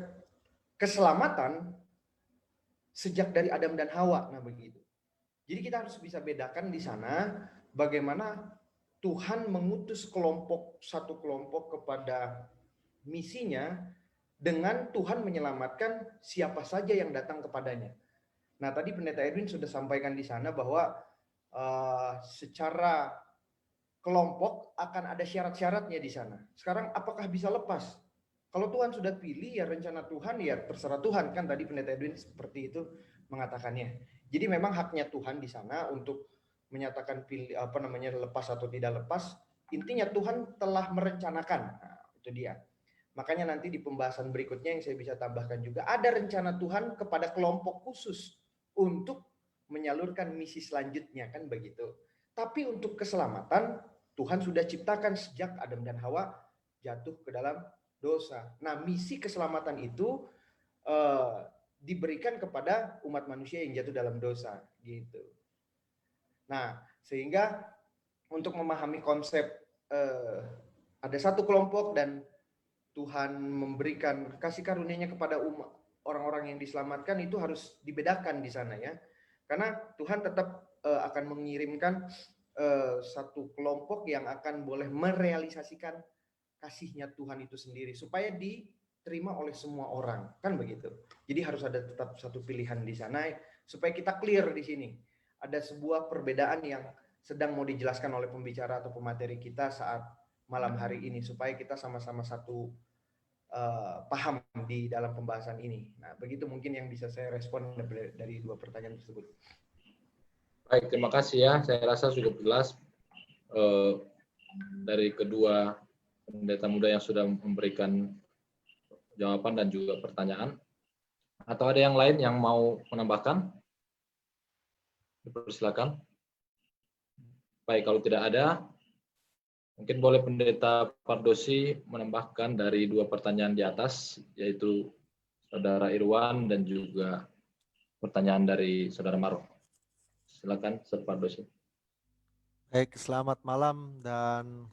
keselamatan sejak dari Adam dan Hawa, nah begitu. Jadi kita harus bisa bedakan di sana bagaimana Tuhan mengutus satu kelompok kepada misinya dengan Tuhan menyelamatkan siapa saja yang datang kepadanya. Nah, tadi Pendeta Edwin sudah sampaikan di sana bahwa secara kelompok akan ada syarat-syaratnya di sana. Sekarang apakah bisa lepas? Kalau Tuhan sudah pilih ya rencana Tuhan ya terserah Tuhan, kan tadi Pendeta Edwin seperti itu mengatakannya. Jadi memang haknya Tuhan di sana untuk menyatakan lepas atau tidak lepas. Intinya Tuhan telah merencanakan. Nah, itu dia. Makanya nanti di pembahasan berikutnya yang saya bisa tambahkan juga ada rencana Tuhan kepada kelompok khusus untuk menyalurkan misi selanjutnya, kan begitu. Tapi untuk keselamatan Tuhan sudah ciptakan sejak Adam dan Hawa jatuh ke dalam dosa. Nah, misi keselamatan itu diberikan kepada umat manusia yang jatuh dalam dosa gitu. Nah, sehingga untuk memahami konsep ada satu kelompok dan Tuhan memberikan kasih karunia-Nya kepada orang-orang yang diselamatkan itu harus dibedakan di sana ya. Karena Tuhan tetap akan mengirimkan satu kelompok yang akan boleh merealisasikan kasih-Nya Tuhan itu sendiri supaya diterima oleh semua orang, kan begitu. Jadi harus ada tetap satu pilihan di sana supaya kita clear di sini. Ada sebuah perbedaan yang sedang mau dijelaskan oleh pembicara atau pemateri kita saat malam hari ini supaya kita sama-sama satu paham di dalam pembahasan ini. Nah, begitu mungkin yang bisa saya respon dari dua pertanyaan tersebut. Baik, terima kasih ya. Saya rasa cukup jelas dari kedua pendeta muda yang sudah memberikan jawaban dan juga pertanyaan. Atau ada yang lain yang mau menambahkan? Dipersilakan. Baik, kalau tidak ada, mungkin boleh Pendeta Pardosi menambahkan dari dua pertanyaan di atas, yaitu Saudara Irwan dan juga pertanyaan dari Saudara Maro. Silakan, Saudara Pardosi. Baik, selamat malam dan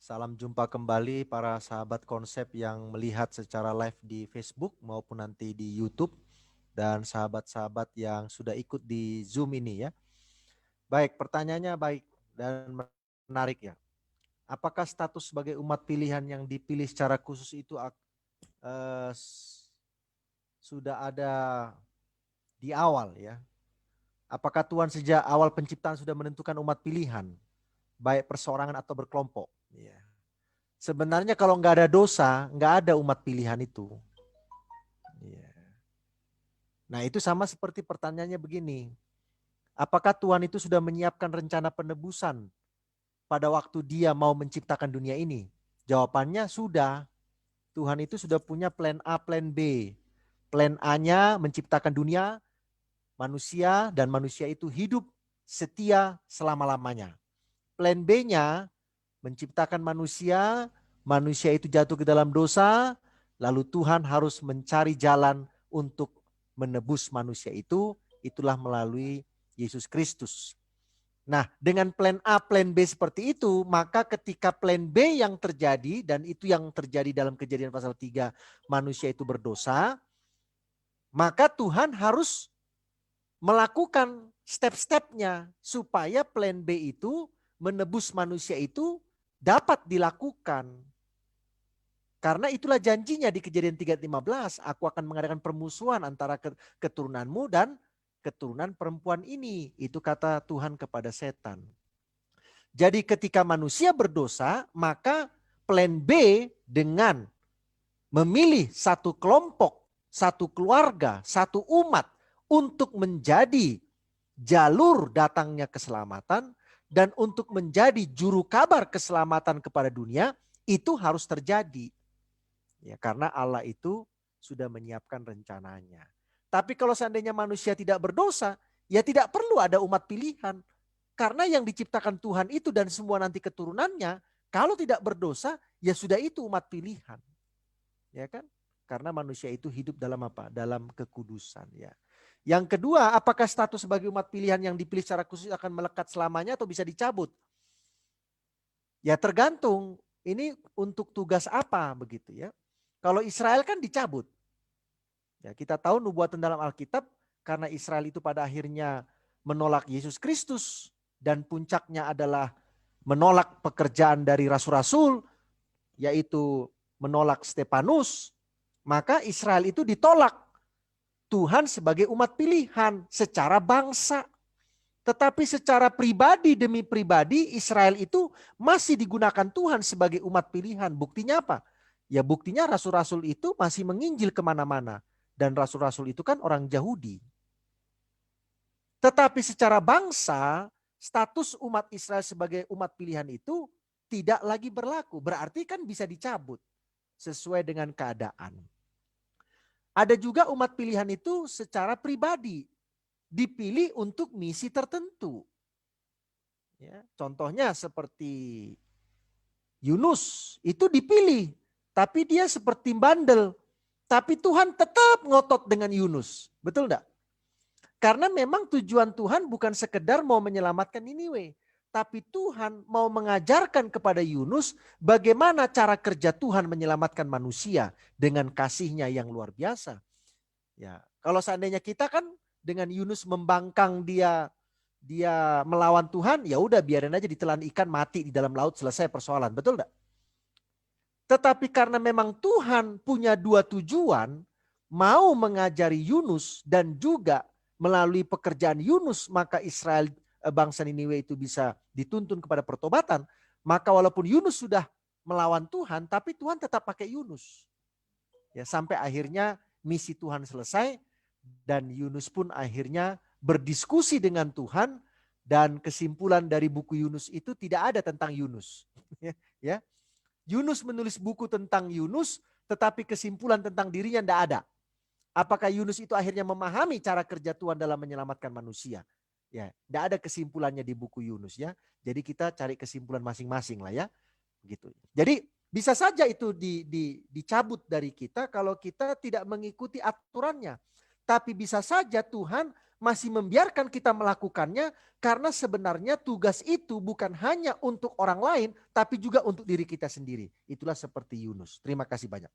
salam jumpa kembali para sahabat konsep yang melihat secara live di Facebook maupun nanti di YouTube dan sahabat-sahabat yang sudah ikut di Zoom ini ya. Baik, pertanyaannya baik dan menarik ya. Apakah status sebagai umat pilihan yang dipilih secara khusus itu sudah ada di awal ya? Apakah Tuhan sejak awal penciptaan sudah menentukan umat pilihan, baik perseorangan atau berkelompok? Ya. Sebenarnya kalau nggak ada dosa, nggak ada umat pilihan itu. Ya. Nah itu sama seperti pertanyaannya begini. Apakah Tuhan itu sudah menyiapkan rencana penebusan pada waktu Dia mau menciptakan dunia ini? Jawabannya sudah. Tuhan itu sudah punya plan A, plan B. Plan A-nya menciptakan dunia, manusia, dan manusia itu hidup setia selama-lamanya. Plan B-nya menciptakan manusia, manusia itu jatuh ke dalam dosa, lalu Tuhan harus mencari jalan untuk menebus manusia itu, itulah melalui Yesus Kristus. Nah, dengan plan A, plan B seperti itu, maka ketika plan B yang terjadi, dan itu yang terjadi dalam Kejadian pasal 3, manusia itu berdosa, maka Tuhan harus melakukan step-stepnya supaya plan B itu menebus manusia itu dapat dilakukan. Karena itulah janjinya di Kejadian 3:15, aku akan mengadakan permusuhan antara keturunanmu dan keturunan perempuan ini. Itu kata Tuhan kepada setan. Jadi ketika manusia berdosa, maka plan B dengan memilih satu kelompok, satu keluarga, satu umat untuk menjadi jalur datangnya keselamatan dan untuk menjadi juru kabar keselamatan kepada dunia, itu harus terjadi. Ya, karena Allah itu sudah menyiapkan rencananya. Tapi kalau seandainya manusia tidak berdosa, ya tidak perlu ada umat pilihan. Karena yang diciptakan Tuhan itu dan semua nanti keturunannya, kalau tidak berdosa, ya sudah itu umat pilihan. Ya kan? Karena manusia itu hidup dalam apa? Dalam kekudusan, ya. Yang kedua, apakah status sebagai umat pilihan yang dipilih secara khusus akan melekat selamanya atau bisa dicabut? Ya tergantung. Ini untuk tugas apa begitu ya. Kalau Israel kan dicabut. Ya, kita tahu nubuatan dalam Alkitab karena Israel itu pada akhirnya menolak Yesus Kristus dan puncaknya adalah menolak pekerjaan dari rasul-rasul, yaitu menolak Stefanus, maka Israel itu ditolak Tuhan sebagai umat pilihan secara bangsa. Tetapi secara pribadi demi pribadi Israel itu masih digunakan Tuhan sebagai umat pilihan. Buktinya apa? Ya buktinya rasul-rasul itu masih menginjil kemana-mana. Dan rasul-rasul itu kan orang Yahudi. Tetapi secara bangsa, status umat Israel sebagai umat pilihan itu tidak lagi berlaku. Berarti kan bisa dicabut sesuai dengan keadaan. Ada juga umat pilihan itu secara pribadi. Dipilih untuk misi tertentu. Ya, contohnya seperti Yunus itu dipilih. Tapi dia seperti bandel. Tapi Tuhan tetap ngotot dengan Yunus. Betul enggak? Karena memang tujuan Tuhan bukan sekedar mau menyelamatkan Niniwe. Tapi Tuhan mau mengajarkan kepada Yunus bagaimana cara kerja Tuhan menyelamatkan manusia dengan kasihnya yang luar biasa. Ya, kalau seandainya kita kan dengan Yunus membangkang dia melawan Tuhan, ya udah biarin aja ditelan ikan mati di dalam laut, selesai persoalan. Betul enggak? Tetapi karena memang Tuhan punya dua tujuan, mau mengajari Yunus dan juga melalui pekerjaan Yunus maka Israel bangsa Niniwe itu bisa dituntun kepada pertobatan, maka walaupun Yunus sudah melawan Tuhan, tapi Tuhan tetap pakai Yunus. Ya, sampai akhirnya misi Tuhan selesai dan Yunus pun akhirnya berdiskusi dengan Tuhan dan kesimpulan dari buku Yunus itu tidak ada tentang Yunus. Ya, Yunus menulis buku tentang Yunus, tetapi kesimpulan tentang dirinya tidak ada. Apakah Yunus itu akhirnya memahami cara kerja Tuhan dalam menyelamatkan manusia? Ya, tidak ada kesimpulannya di buku Yunus ya. Jadi kita cari kesimpulan masing-masing lah ya, gitu. Jadi bisa saja itu dicabut dari kita kalau kita tidak mengikuti aturannya. Tapi bisa saja Tuhan masih membiarkan kita melakukannya karena sebenarnya tugas itu bukan hanya untuk orang lain tapi juga untuk diri kita sendiri. Itulah seperti Yunus. Terima kasih banyak.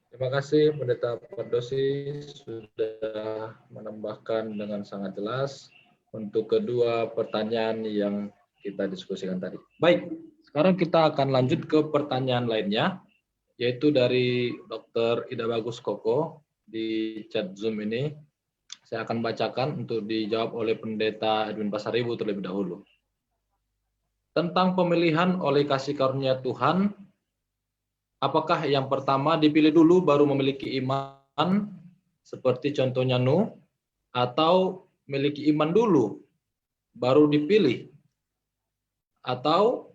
Terima kasih Pendeta Pardosi sudah menambahkan dengan sangat jelas untuk kedua pertanyaan yang kita diskusikan tadi. Baik, sekarang kita akan lanjut ke pertanyaan lainnya, yaitu dari Dr. Ida Bagus Koko di chat Zoom ini. Saya akan bacakan untuk dijawab oleh Pendeta Edwin Pasaribu terlebih dahulu. Tentang pemilihan oleh kasih karunia Tuhan, apakah yang pertama dipilih dulu baru memiliki iman, seperti contohnya Nuh, atau memiliki iman dulu baru dipilih? Atau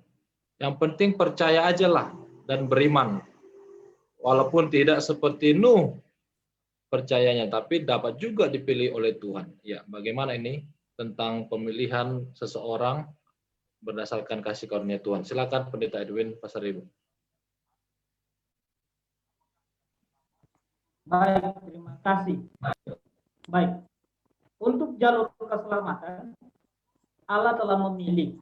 yang penting percaya aja lah dan beriman. Walaupun tidak seperti Nuh percayanya, tapi dapat juga dipilih oleh Tuhan. Ya, bagaimana ini tentang pemilihan seseorang berdasarkan kasih karunia Tuhan? Silakan Pendeta Edwin Pasaribu. Baik, terima kasih. Baik, untuk jalur keselamatan, Allah telah memilih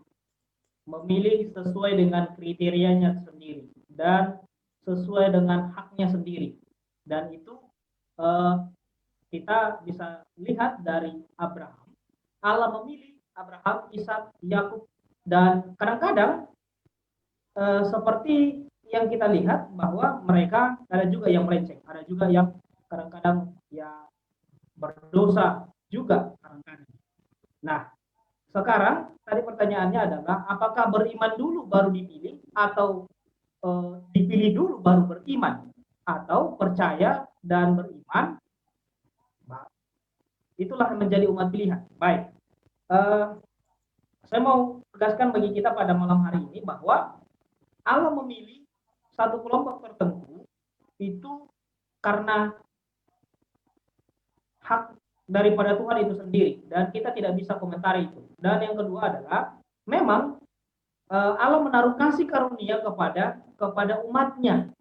sesuai dengan kriterianya sendiri dan sesuai dengan haknya sendiri. Dan itu kita bisa lihat dari Abraham. Allah memilih Abraham, Ishak, Yakub, dan kadang-kadang seperti yang kita lihat bahwa mereka ada juga yang melenceng, ada juga yang kadang-kadang ya berdosa juga kadang-kadang. Nah, sekarang tadi pertanyaannya adalah apakah beriman dulu baru dipilih atau dipilih dulu baru beriman, atau percaya dan beriman itulah yang menjadi umat pilihan. Baik, saya mau tegaskan bagi kita pada malam hari ini bahwa Allah memilih satu kelompok tertentu itu karena hak daripada Tuhan itu sendiri, dan kita tidak bisa komentari itu. Dan yang kedua adalah memang Allah menaruh kasih karunia kepada umatnya,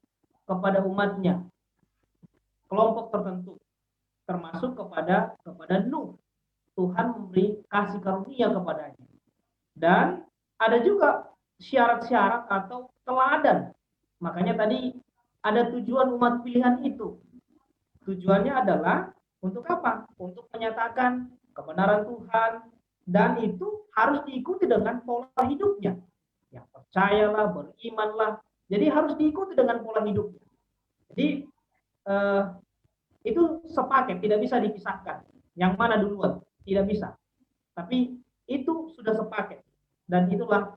kelompok tertentu, termasuk kepada Nuh. Tuhan memberi kasih karunia kepadanya. Dan ada juga syarat-syarat atau teladan. Makanya tadi ada tujuan umat pilihan itu. Tujuannya adalah untuk apa? Untuk menyatakan kebenaran Tuhan, dan itu harus diikuti dengan pola hidupnya. Yang percayalah, berimanlah. Jadi harus diikuti dengan pola hidupnya. Jadi itu sepaket, tidak bisa dipisahkan. Yang mana duluan? Tidak bisa. Tapi itu sudah sepaket. Dan itulah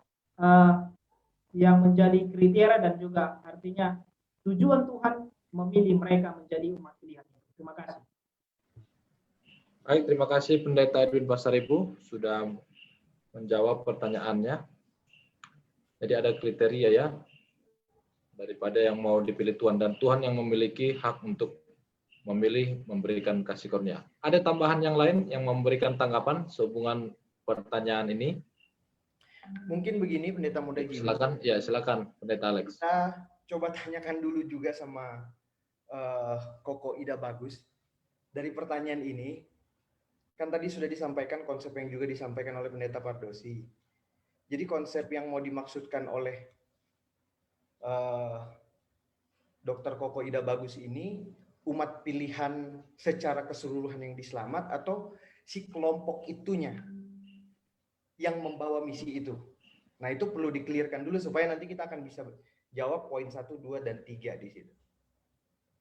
yang menjadi kriteria dan juga artinya tujuan Tuhan memilih mereka menjadi umat pilihan. Terima kasih. Baik, terima kasih Pendeta Edwin Basaribu sudah menjawab pertanyaannya. Jadi ada kriteria ya, daripada yang mau dipilih Tuhan, dan Tuhan yang memiliki hak untuk memilih memberikan kasih karunia. Ada tambahan yang lain yang memberikan tanggapan sehubungan pertanyaan ini? Mungkin begini, Pendeta Muda Jimmy. Silakan Pendeta Alex. Kita coba tanyakan dulu juga sama Koko Ida Bagus. Dari pertanyaan ini, kan tadi sudah disampaikan konsep yang juga disampaikan oleh Pendeta Pardosi. Jadi konsep yang mau dimaksudkan oleh Dr. Koko Ida Bagus ini, umat pilihan secara keseluruhan yang diselamat, atau si kelompok itunya yang membawa misi itu. Nah, itu perlu di-clearkan dulu supaya nanti kita akan bisa jawab poin 1, 2, dan 3 di situ.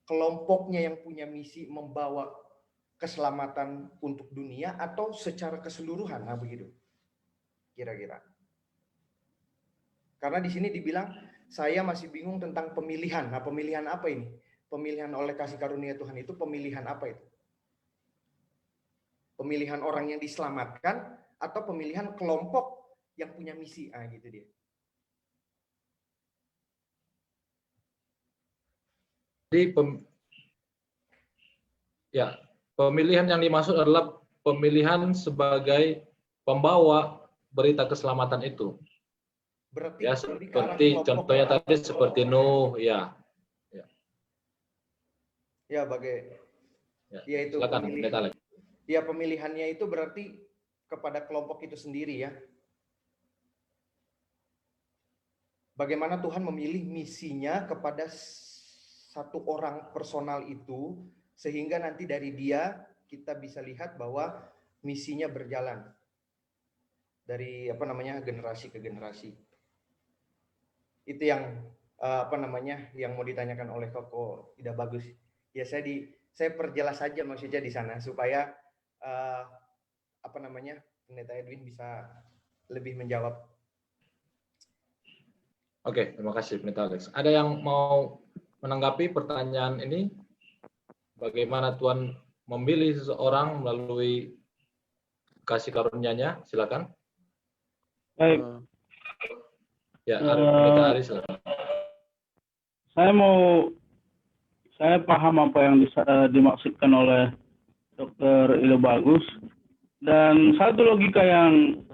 Kelompoknya yang punya misi membawa keselamatan untuk dunia atau secara keseluruhan, nah begitu. Kira-kira. Karena di sini dibilang saya masih bingung tentang pemilihan. Nah, pemilihan apa ini? Pemilihan oleh kasih karunia Tuhan itu pemilihan apa itu? Pemilihan orang yang diselamatkan atau pemilihan kelompok yang punya misi? Ah, gitu dia. Jadi pemilihan yang dimaksud adalah pemilihan sebagai pembawa berita keselamatan itu. Berarti Ya, seperti contohnya tadi seperti Nuh, ya. Ya, yaitu silakan, pemilihannya itu berarti kepada kelompok itu sendiri ya. Bagaimana Tuhan memilih misinya kepada satu orang personal itu, sehingga nanti dari dia kita bisa lihat bahwa misinya berjalan dari generasi ke generasi. Itu yang yang mau ditanyakan oleh Koko Ida Bagus. Ya, saya perjelas saja maksudnya di sana supaya Pendeta Edwin bisa lebih menjawab. Oke, terima kasih Pendeta Alex. Ada yang mau menanggapi pertanyaan ini? Bagaimana Tuhan memilih seseorang melalui kasih karunia-Nya? Silakan. Baik. Ya, Pendeta Ari, silakan. Saya paham apa yang dimaksudkan oleh Dr. Ida Bagus, dan satu logika yang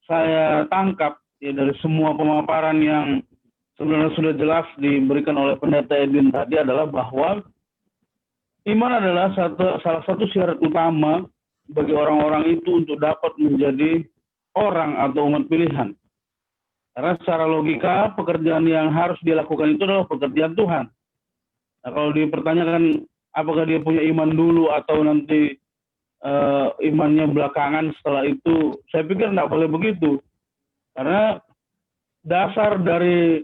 saya tangkap ya dari semua pemaparan yang sebenarnya sudah jelas diberikan oleh Pendeta Edwin tadi adalah bahwa iman adalah salah satu syarat utama bagi orang-orang itu untuk dapat menjadi orang atau umat pilihan. Karena secara logika pekerjaan yang harus dilakukan itu adalah pekerjaan Tuhan. Nah, kalau dipertanyakan apakah dia punya iman dulu atau nanti imannya belakangan setelah itu, saya pikir tidak boleh begitu. Karena dasar dari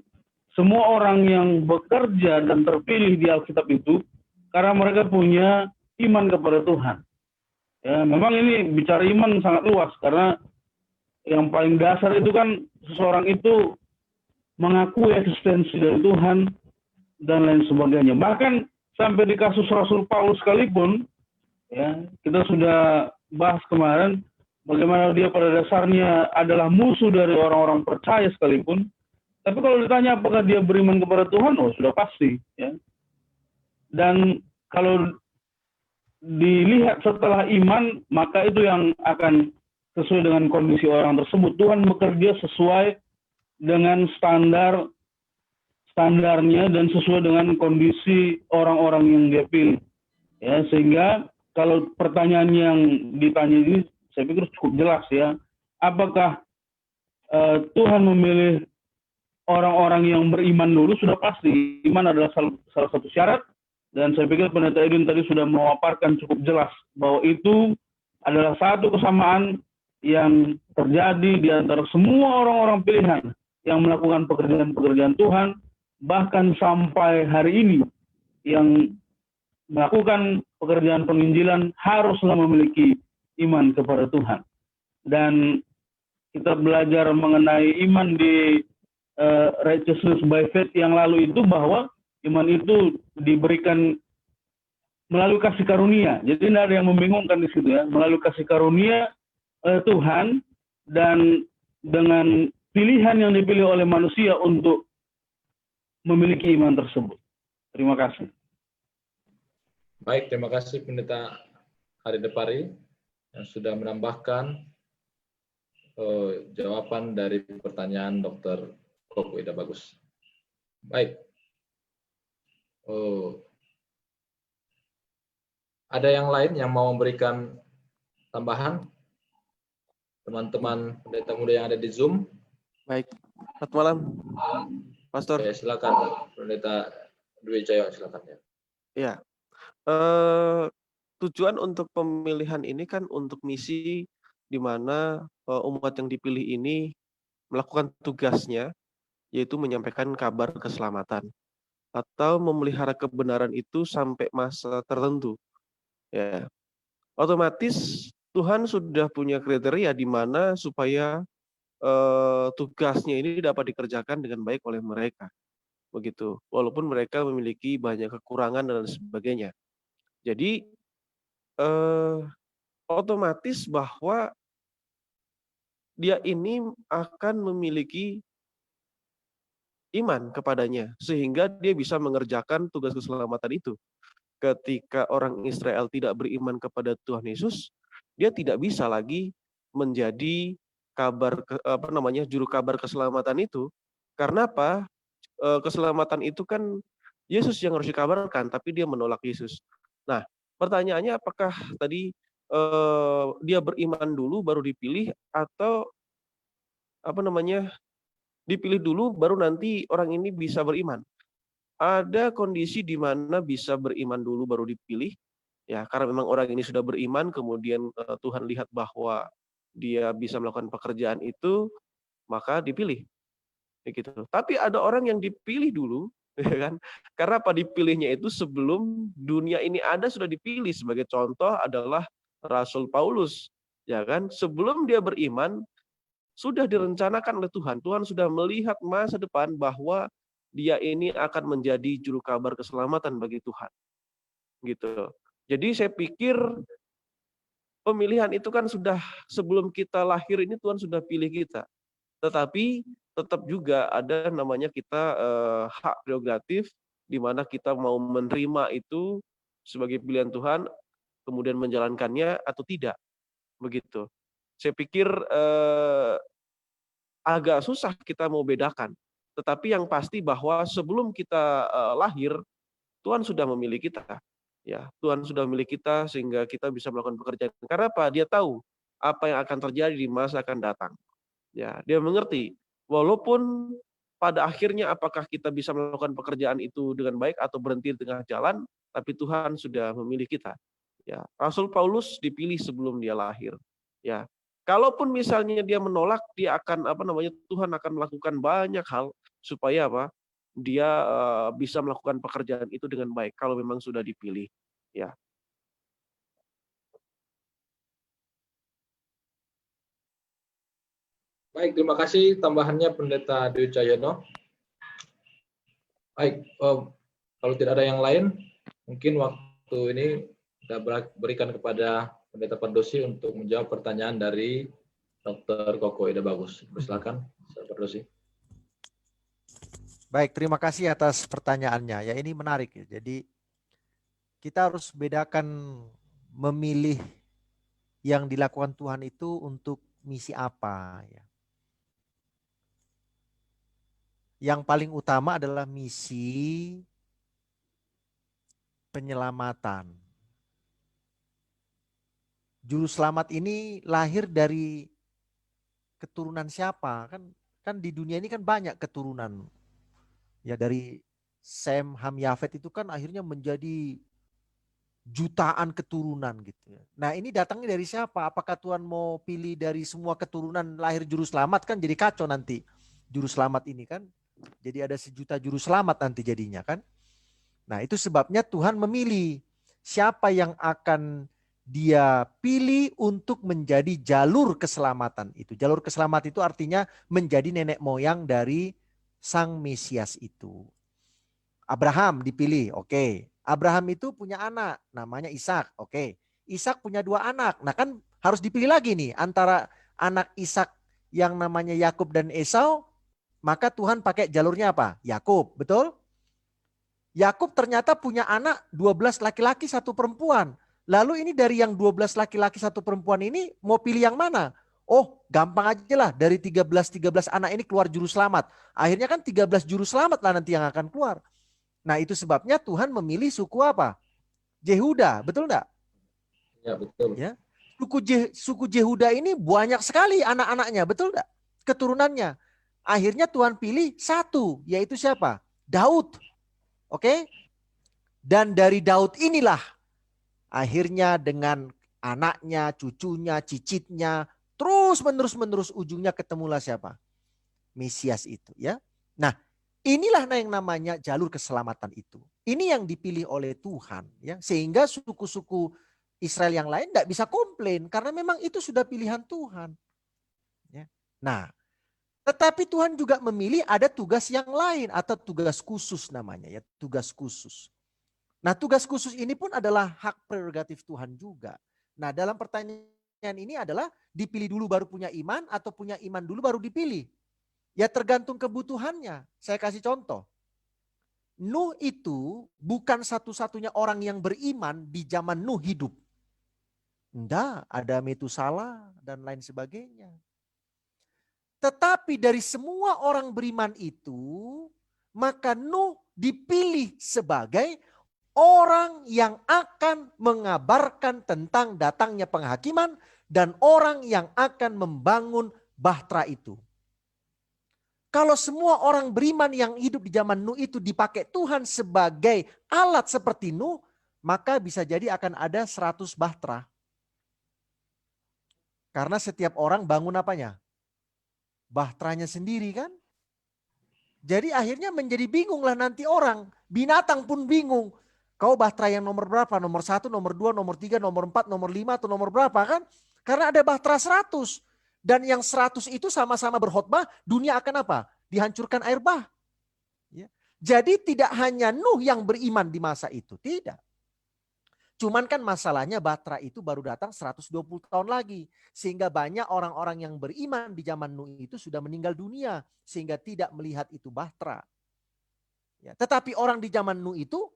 semua orang yang bekerja dan terpilih di Alkitab itu, karena mereka punya iman kepada Tuhan. Ya, memang ini bicara iman sangat luas, karena yang paling dasar itu kan seseorang itu mengakui eksistensi dari Tuhan dan lain sebagainya. Bahkan sampai di kasus Rasul Paulus sekalipun, ya, kita sudah bahas kemarin bagaimana dia pada dasarnya adalah musuh dari orang-orang percaya sekalipun. Tapi kalau ditanya apakah dia beriman kepada Tuhan, sudah pasti. Ya. Dan kalau dilihat setelah iman, maka itu yang akan sesuai dengan kondisi orang tersebut. Tuhan bekerja sesuai dengan standarnya dan sesuai dengan kondisi orang-orang yang dia pilih. Ya, sehingga kalau pertanyaan yang ditanya ini saya pikir cukup jelas ya. Apakah Tuhan memilih orang-orang yang beriman dulu? Sudah pasti iman adalah salah satu syarat, dan saya pikir Pendeta Edwin tadi sudah memaparkan cukup jelas bahwa itu adalah satu kesamaan yang terjadi di antara semua orang-orang pilihan yang melakukan pekerjaan-pekerjaan Tuhan, bahkan sampai hari ini yang melakukan pekerjaan penginjilan haruslah memiliki iman kepada Tuhan. Dan kita belajar mengenai iman di righteousness by faith yang lalu itu, bahwa iman itu diberikan melalui kasih karunia. Jadi tidak ada yang membingungkan di situ ya. Melalui kasih karunia Tuhan dan dengan pilihan yang dipilih oleh manusia untuk memiliki iman tersebut. Terima kasih. Baik, terima kasih Pendeta Hari Depari yang sudah menambahkan jawaban dari pertanyaan Dr. Koko Ida Bagus. Baik. Ada yang lain yang mau memberikan tambahan? Teman-teman pendeta muda yang ada di Zoom? Baik, selamat malam, Pastor. Ya, silakan, Pendeta Dwi Jaya, silakan ya. Ya, tujuan untuk pemilihan ini kan untuk misi di mana umat yang dipilih ini melakukan tugasnya, yaitu menyampaikan kabar keselamatan atau memelihara kebenaran itu sampai masa tertentu. Ya, otomatis Tuhan sudah punya kriteria di mana supaya tugasnya ini dapat dikerjakan dengan baik oleh mereka, begitu. Walaupun mereka memiliki banyak kekurangan dan sebagainya. Jadi otomatis bahwa dia ini akan memiliki iman kepadanya, sehingga dia bisa mengerjakan tugas keselamatan itu. Ketika orang Israel tidak beriman kepada Tuhan Yesus, dia tidak bisa lagi menjadi juru kabar keselamatan itu. Karena apa? Keselamatan itu kan Yesus yang harus dikabarkan, tapi dia menolak Yesus. Nah, pertanyaannya apakah tadi dia beriman dulu baru dipilih, atau dipilih dulu baru nanti orang ini bisa beriman? Ada kondisi di mana bisa beriman dulu baru dipilih, ya, karena memang orang ini sudah beriman, kemudian Tuhan lihat bahwa dia bisa melakukan pekerjaan itu, maka dipilih, gitu. Tapi ada orang yang dipilih dulu, ya kan? Karena apa dipilihnya itu sebelum dunia ini ada sudah dipilih. Sebagai contoh adalah Rasul Paulus, ya kan? Sebelum dia beriman sudah direncanakan oleh Tuhan. Tuhan sudah melihat masa depan bahwa dia ini akan menjadi juru kabar keselamatan bagi Tuhan. Gitu. Jadi saya pikir pemilihan itu kan sudah sebelum kita lahir ini Tuhan sudah pilih kita. Tetapi tetap juga ada namanya kita hak prerogatif di mana kita mau menerima itu sebagai pilihan Tuhan, kemudian menjalankannya atau tidak. Begitu. Saya pikir agak susah kita mau bedakan. Tetapi yang pasti bahwa sebelum kita lahir, Tuhan sudah memilih kita. Ya, Tuhan sudah memilih kita sehingga kita bisa melakukan pekerjaan. Karena apa? Dia tahu apa yang akan terjadi di masa akan datang. Ya, dia mengerti. Walaupun pada akhirnya apakah kita bisa melakukan pekerjaan itu dengan baik atau berhenti di tengah jalan, tapi Tuhan sudah memilih kita. Ya, Rasul Paulus dipilih sebelum dia lahir. Ya, kalaupun misalnya dia menolak, dia akan Tuhan akan melakukan banyak hal supaya apa? Dia bisa melakukan pekerjaan itu dengan baik kalau memang sudah dipilih. Ya. Baik, terima kasih tambahannya Pendeta Dwi Cahyono. Baik, kalau tidak ada yang lain, mungkin waktu ini kita berikan kepada Pendeta Pardosi untuk menjawab pertanyaan dari Dr. Koko Ida Bagus. Silakan, Dr. Pardosi. Baik, terima kasih atas pertanyaannya. Ya, ini menarik ya. Jadi kita harus bedakan memilih yang dilakukan Tuhan itu untuk misi apa ya? Yang paling utama adalah misi penyelamatan. Juru selamat ini lahir dari keturunan siapa? Kan di dunia ini kan banyak keturunan. Ya dari Sem, Ham, Yafet itu kan akhirnya menjadi jutaan keturunan gitu. Nah ini datangnya dari siapa? Apakah Tuhan mau pilih dari semua keturunan lahir juru selamat? Kan jadi kacau nanti juru selamat ini kan. Jadi ada sejuta juru selamat nanti jadinya kan. Nah itu sebabnya Tuhan memilih siapa yang akan dia pilih untuk menjadi jalur keselamatan itu. Jalur keselamatan itu artinya menjadi nenek moyang dari sang Mesias itu. Abraham dipilih, oke. Abraham itu punya anak, namanya Ishak, oke. Ishak punya 2 anak, nah kan harus dipilih lagi nih antara anak Ishak yang namanya Yakub dan Esau. Maka Tuhan pakai jalurnya apa? Yakub, betul? Yakub ternyata punya anak 12 laki-laki 1 perempuan. Lalu ini dari yang 12 laki-laki 1 perempuan ini mau pilih yang mana? Oh gampang aja lah, dari 13 anak ini keluar juru selamat. Akhirnya kan 13 juru selamat lah nanti yang akan keluar. Nah itu sebabnya Tuhan memilih suku apa? Yehuda, betul enggak? Ya, betul. Ya. Suku Yehuda ini banyak sekali anak-anaknya, betul enggak? Keturunannya. Akhirnya Tuhan pilih 1, yaitu siapa? Daud. Oke? Dan dari Daud inilah akhirnya dengan anaknya, cucunya, cicitnya, terus menerus ujungnya ketemulah siapa? Mesias itu, ya. Nah, inilah yang namanya jalur keselamatan itu. Ini yang dipilih oleh Tuhan, ya, sehingga suku-suku Israel yang lain tidak bisa komplain karena memang itu sudah pilihan Tuhan. Ya. Nah, tetapi Tuhan juga memilih ada tugas yang lain atau tugas khusus namanya, ya, tugas khusus. Nah, tugas khusus ini pun adalah hak prerogatif Tuhan juga. Nah, dalam pertanyaan ini adalah dipilih dulu baru punya iman atau punya iman dulu baru dipilih. Ya tergantung kebutuhannya. Saya kasih contoh. Nuh itu bukan satu-satunya orang yang beriman di zaman Nuh hidup. Enggak, ada Metusala dan lain sebagainya. Tetapi dari semua orang beriman itu, maka Nuh dipilih sebagai orang yang akan mengabarkan tentang datangnya penghakiman dan orang yang akan membangun bahtera itu. Kalau semua orang beriman yang hidup di zaman Nuh itu dipakai Tuhan sebagai alat seperti Nuh, maka bisa jadi akan ada 100 bahtera. Karena setiap orang bangun apanya? Bahteranya sendiri kan? Jadi akhirnya menjadi bingung lah nanti orang. Binatang pun bingung. Kau bahtera yang nomor berapa? Nomor 1, nomor 2, nomor 3, nomor 4, nomor 5 atau nomor berapa kan? Karena ada bahtera 100. Dan yang 100 itu sama-sama berkhotbah, dunia akan apa? Dihancurkan air bah. Ya. Jadi tidak hanya Nuh yang beriman di masa itu. Tidak. Cuman kan masalahnya bahtera itu baru datang 120 tahun lagi. Sehingga banyak orang-orang yang beriman di zaman Nuh itu sudah meninggal dunia. Sehingga tidak melihat itu bahtera. Ya, tetapi orang di zaman Nuh itu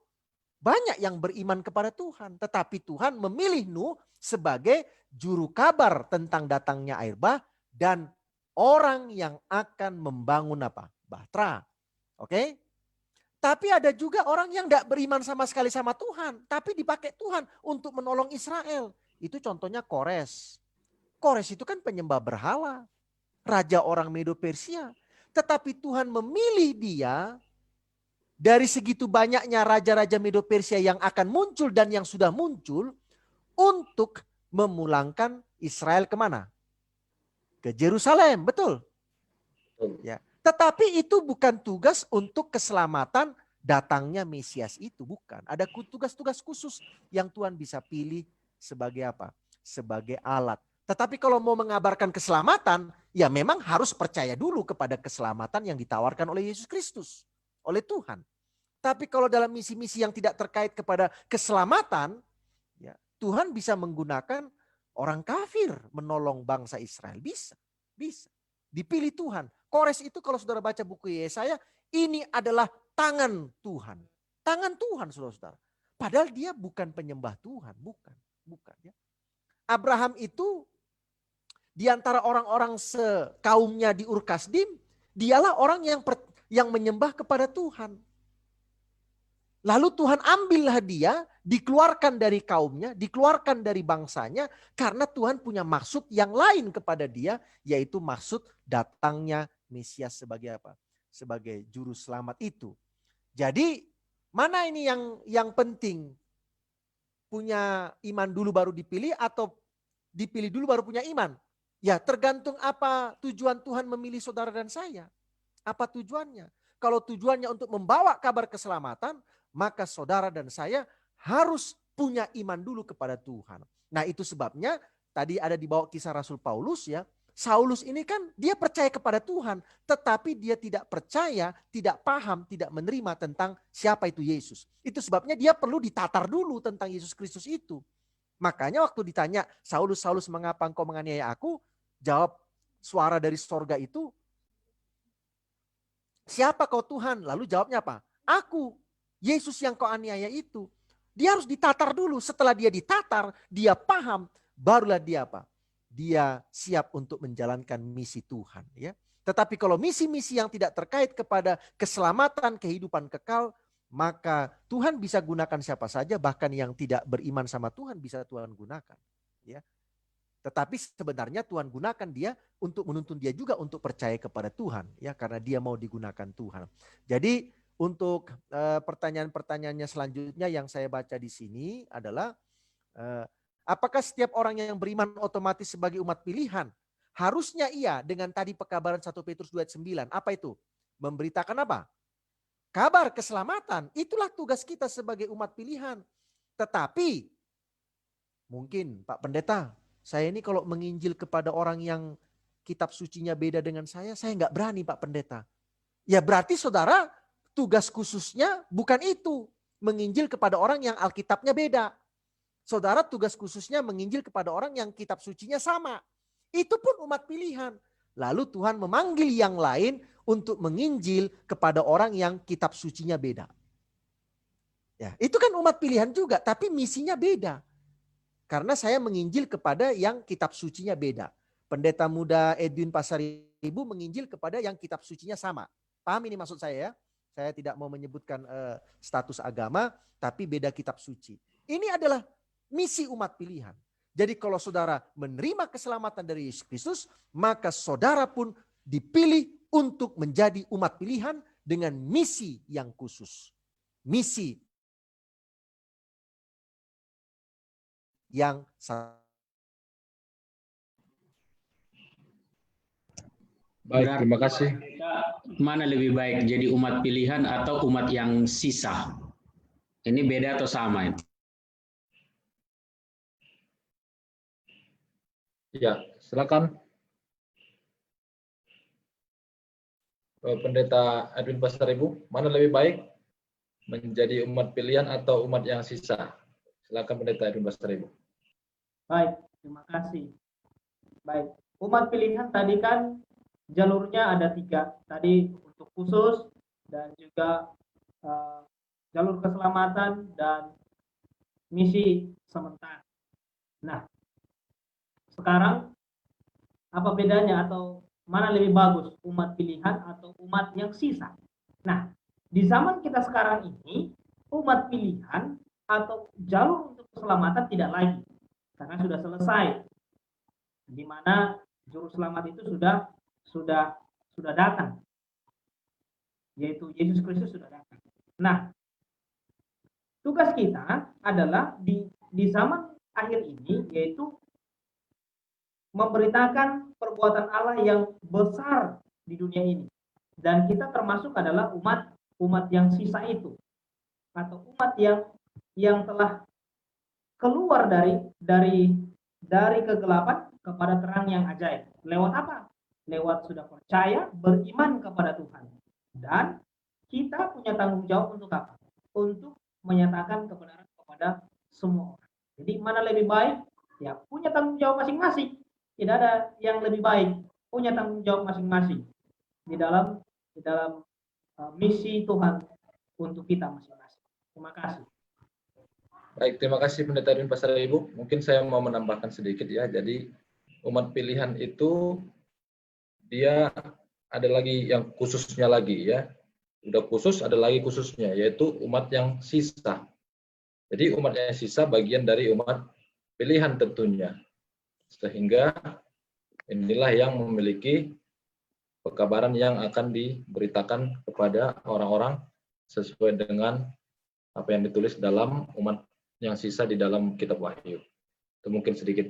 banyak yang beriman kepada Tuhan. Tetapi Tuhan memilih Nuh sebagai juru kabar tentang datangnya air bah. Dan orang yang akan membangun apa? Bahtera. Oke? Tapi ada juga orang yang tidak beriman sama sekali sama Tuhan. Tapi dipakai Tuhan untuk menolong Israel. Itu contohnya Kores. Kores itu kan penyembah berhala. Raja orang Medo Persia. Tetapi Tuhan memilih dia dari segitu banyaknya raja-raja Medo Persia yang akan muncul dan yang sudah muncul. Untuk memulangkan Israel kemana? Ke Yerusalem, betul? Ya. Tetapi itu bukan tugas untuk keselamatan datangnya Mesias itu, bukan. Ada tugas-tugas khusus yang Tuhan bisa pilih sebagai apa? Sebagai alat. Tetapi kalau mau mengabarkan keselamatan, ya memang harus percaya dulu kepada keselamatan yang ditawarkan oleh Yesus Kristus, oleh Tuhan. Tapi kalau dalam misi-misi yang tidak terkait kepada keselamatan, ya Tuhan bisa menggunakan orang kafir menolong bangsa Israel. Bisa, bisa. Dipilih Tuhan. Kores itu kalau saudara baca buku Yesaya, ini adalah tangan Tuhan. Tangan Tuhan saudara-saudara. Padahal dia bukan penyembah Tuhan, bukan. Bukan ya. Abraham itu di antara orang-orang sekaumnya di Ur Kasdim, dialah orang yang menyembah kepada Tuhan. Lalu Tuhan ambillah dia, dikeluarkan dari kaumnya, dikeluarkan dari bangsanya, karena Tuhan punya maksud yang lain kepada dia, yaitu maksud datangnya Mesias sebagai apa? Sebagai juru selamat itu. Jadi mana ini yang penting? Punya iman dulu baru dipilih atau dipilih dulu baru punya iman? Ya tergantung apa tujuan Tuhan memilih saudara dan saya. Apa tujuannya? Kalau tujuannya untuk membawa kabar keselamatan, maka saudara dan saya harus punya iman dulu kepada Tuhan. Nah itu sebabnya tadi ada di bawah kisah Rasul Paulus ya. Saulus ini kan dia percaya kepada Tuhan. Tetapi dia tidak percaya, tidak paham, tidak menerima tentang siapa itu Yesus. Itu sebabnya dia perlu ditatar dulu tentang Yesus Kristus itu. Makanya waktu ditanya, Saulus, Saulus mengapa engkau menganiaya aku? Jawab suara dari sorga itu, siapa kau Tuhan? Lalu jawabnya apa? Aku. Yesus yang kau aniaya itu. Dia harus ditatar dulu. Setelah dia ditatar, dia paham. Barulah dia apa? Dia siap untuk menjalankan misi Tuhan. Ya. Tetapi kalau misi-misi yang tidak terkait kepada keselamatan, kehidupan kekal, maka Tuhan bisa gunakan siapa saja. Bahkan yang tidak beriman sama Tuhan bisa Tuhan gunakan. Ya. Tetapi sebenarnya Tuhan gunakan dia untuk menuntun dia juga untuk percaya kepada Tuhan. Ya, karena dia mau digunakan Tuhan. Jadi untuk pertanyaan-pertanyaannya selanjutnya yang saya baca di sini adalah apakah setiap orang yang beriman otomatis sebagai umat pilihan? Harusnya iya dengan tadi pekabaran 1 Petrus 2:9. Apa itu? Memberitakan apa? Kabar keselamatan. Itulah tugas kita sebagai umat pilihan. Tetapi mungkin Pak Pendeta, saya ini kalau menginjil kepada orang yang kitab sucinya beda dengan saya nggak berani Pak Pendeta. Ya berarti saudara tugas khususnya bukan itu. Menginjil kepada orang yang Alkitabnya beda. Saudara tugas khususnya menginjil kepada orang yang kitab sucinya sama. Itu pun umat pilihan. Lalu Tuhan memanggil yang lain untuk menginjil kepada orang yang kitab sucinya beda. Ya, itu kan umat pilihan juga, tapi misinya beda. Karena saya menginjil kepada yang kitab sucinya beda. Pendeta muda Edwin Pasaribu menginjil kepada yang kitab sucinya sama. Paham ini maksud saya ya? Saya tidak mau menyebutkan status agama, tapi beda kitab suci. Ini adalah misi umat pilihan. Jadi kalau saudara menerima keselamatan dari Yesus Kristus, maka saudara pun dipilih untuk menjadi umat pilihan dengan misi yang khusus. Misi yang Baik, terima kasih. Mana lebih baik, jadi umat pilihan atau umat yang sisa? Ini beda atau sama? Ya, silakan. Pendeta Edwin Pasaribu, mana lebih baik menjadi umat pilihan atau umat yang sisa? Silakan Pendeta Edwin Pasaribu. Baik, terima kasih. Baik, umat pilihan tadi kan jalurnya ada 3. Tadi untuk khusus dan juga jalur keselamatan dan misi sementara. Nah, sekarang apa bedanya atau mana lebih bagus, umat pilihan atau umat yang sisa? Nah, di zaman kita sekarang ini, umat pilihan atau jalur untuk keselamatan tidak lagi, karena sudah selesai, di mana juru selamat itu sudah datang, yaitu Yesus Kristus sudah datang. Nah, tugas kita adalah di zaman akhir ini, yaitu memberitakan perbuatan Allah yang besar di dunia ini, dan kita termasuk adalah umat yang sisa itu, atau umat yang telah keluar dari kegelapan kepada terang yang ajaib. Lewat apa? Lewat sudah percaya, beriman kepada Tuhan, dan kita punya tanggung jawab untuk apa? Untuk menyatakan kebenaran kepada semua orang. Jadi mana lebih baik? Ya punya tanggung jawab masing-masing. Tidak ada yang lebih baik, punya tanggung jawab masing-masing di dalam misi Tuhan untuk kita masing-masing. Terima kasih. Baik, terima kasih Pendeta Edwin Pasar Ibu. Mungkin saya mau menambahkan sedikit ya. Jadi umat pilihan itu dia ada lagi yang khususnya lagi ya. Udah khusus, ada lagi khususnya, yaitu umat yang sisa. Jadi umat yang sisa bagian dari umat pilihan tentunya. Sehingga inilah yang memiliki pekabaran yang akan diberitakan kepada orang-orang sesuai dengan apa yang ditulis dalam umat yang sisa di dalam kitab Wahyu. Itu mungkin sedikit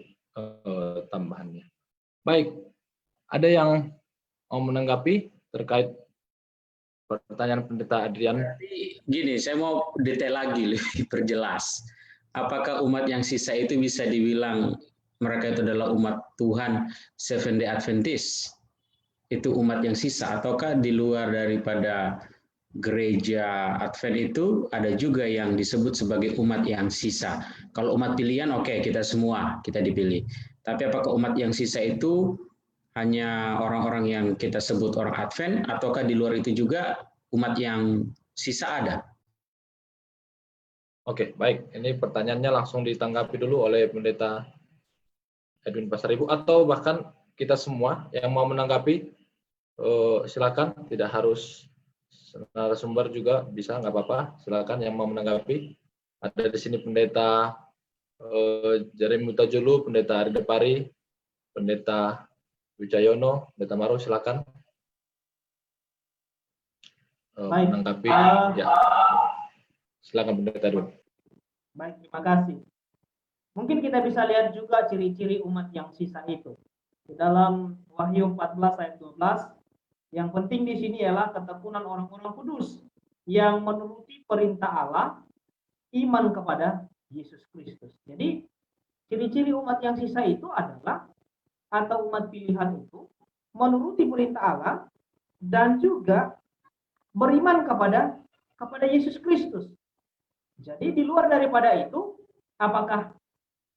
tambahannya. Baik, ada yang mau menanggapi terkait pertanyaan Pendeta Adrian? Gini, saya mau detail lagi, lebih perjelas. Apakah umat yang sisa itu bisa dibilang mereka itu adalah umat Tuhan Seventh-day Adventist? Itu umat yang sisa, ataukah di luar daripada gereja Advent itu ada juga yang disebut sebagai umat yang sisa? Kalau umat pilihan, oke, kita semua, kita dipilih. Tapi apakah umat yang sisa itu hanya orang-orang yang kita sebut orang Advent, ataukah di luar itu juga umat yang sisa ada? Oke, baik. Ini pertanyaannya langsung ditanggapi dulu oleh Pendeta Edwin Pasaribu, atau bahkan kita semua yang mau menanggapi, silakan. Tidak harus narasumber juga bisa, nggak apa-apa. Silakan yang mau menanggapi. Ada di sini Pendeta Jeremy Mutajulu, Pendeta Ari Depari, Pendeta Wijayono, Pendeta Maru, silakan menanggapi. Ya. Silakan Pendeta Edwin. Baik, terima kasih. Mungkin kita bisa lihat juga ciri-ciri umat yang sisa itu. Di dalam Wahyu 14 ayat 12, yang penting di sini ialah ketekunan orang-orang kudus yang menuruti perintah Allah, iman kepada Yesus Kristus. Jadi, ciri-ciri umat yang sisa itu adalah, atau umat pilihan itu, menuruti perintah Allah dan juga beriman kepada Yesus Kristus. Jadi di luar daripada itu, apakah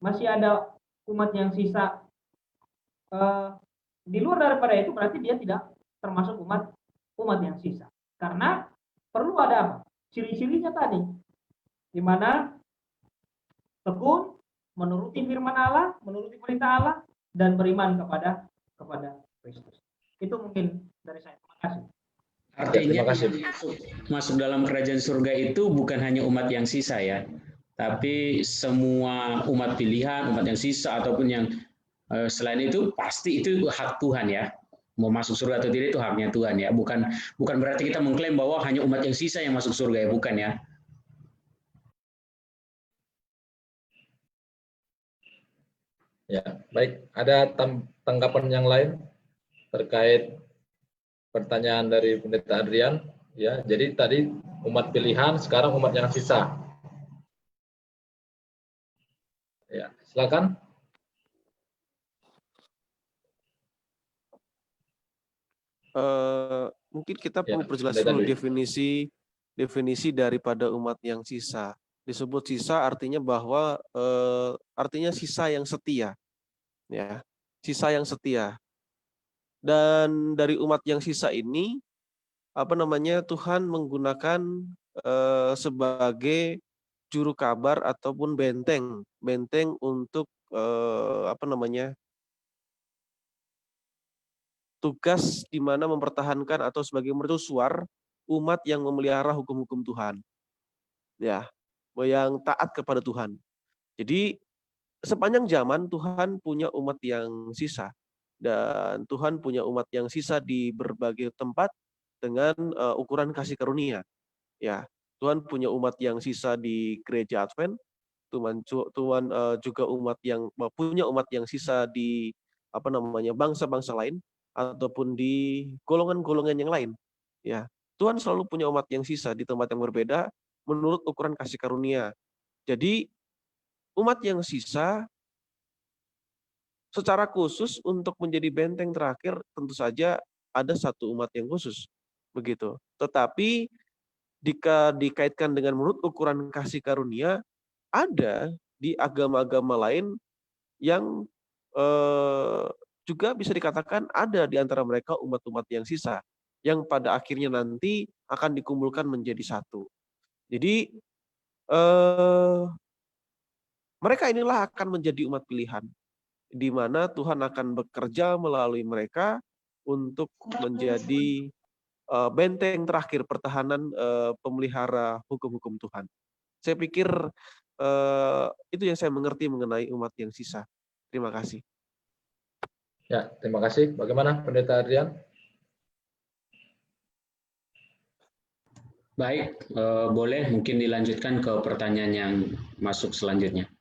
masih ada umat yang sisa? Di luar daripada itu berarti dia tidak termasuk umat yang sisa. Karena perlu ada apa? Ciri-cirinya tadi, di mana tekun, menuruti firman Allah, menuruti perintah Allah, dan beriman kepada Kristus. Itu mungkin dari saya. Terima kasih. Artinya masuk dalam kerajaan surga itu bukan hanya umat yang sisa ya, tapi semua umat pilihan, umat yang sisa ataupun yang selain itu pasti itu hak Tuhan ya. Mau masuk surga atau tidak itu haknya Tuhan ya. Bukan berarti kita mengklaim bahwa hanya umat yang sisa yang masuk surga ya, bukan ya. Ya, baik. Ada tanggapan yang lain terkait pertanyaan dari Pendeta Adrian? Ya, jadi tadi umat pilihan, sekarang umat yang sisa. Ya, silakan. Mungkin kita perlu perjelas dulu definisi daripada umat yang sisa. Disebut sisa artinya bahwa artinya sisa yang setia, ya, sisa yang setia. Dan dari umat yang sisa ini, Tuhan menggunakan sebagai juru kabar ataupun benteng untuk tugas di mana mempertahankan atau sebagai mercusuar umat yang memelihara hukum-hukum Tuhan, ya, yang taat kepada Tuhan. Jadi sepanjang zaman Tuhan punya umat yang sisa. Dan Tuhan punya umat yang sisa di berbagai tempat dengan ukuran kasih karunia. Ya, Tuhan punya umat yang sisa di gereja Advent. Tuhan juga punya umat yang sisa di bangsa-bangsa lain ataupun di golongan-golongan yang lain. Ya, Tuhan selalu punya umat yang sisa di tempat yang berbeda menurut ukuran kasih karunia. Jadi umat yang sisa secara khusus untuk menjadi benteng terakhir tentu saja ada satu umat yang khusus, begitu. Tetapi jika dikaitkan dengan menurut ukuran kasih karunia, ada di agama-agama lain yang juga bisa dikatakan ada di antara mereka umat-umat yang sisa, yang pada akhirnya nanti akan dikumpulkan menjadi satu. Jadi Mereka inilah akan menjadi umat pilihan, di mana Tuhan akan bekerja melalui mereka untuk menjadi benteng terakhir pertahanan pemelihara hukum-hukum Tuhan. Saya pikir itu yang saya mengerti mengenai umat yang sisa. Terima kasih. Ya, terima kasih. Bagaimana Pendeta Adrian? Baik, boleh mungkin dilanjutkan ke pertanyaan yang masuk selanjutnya.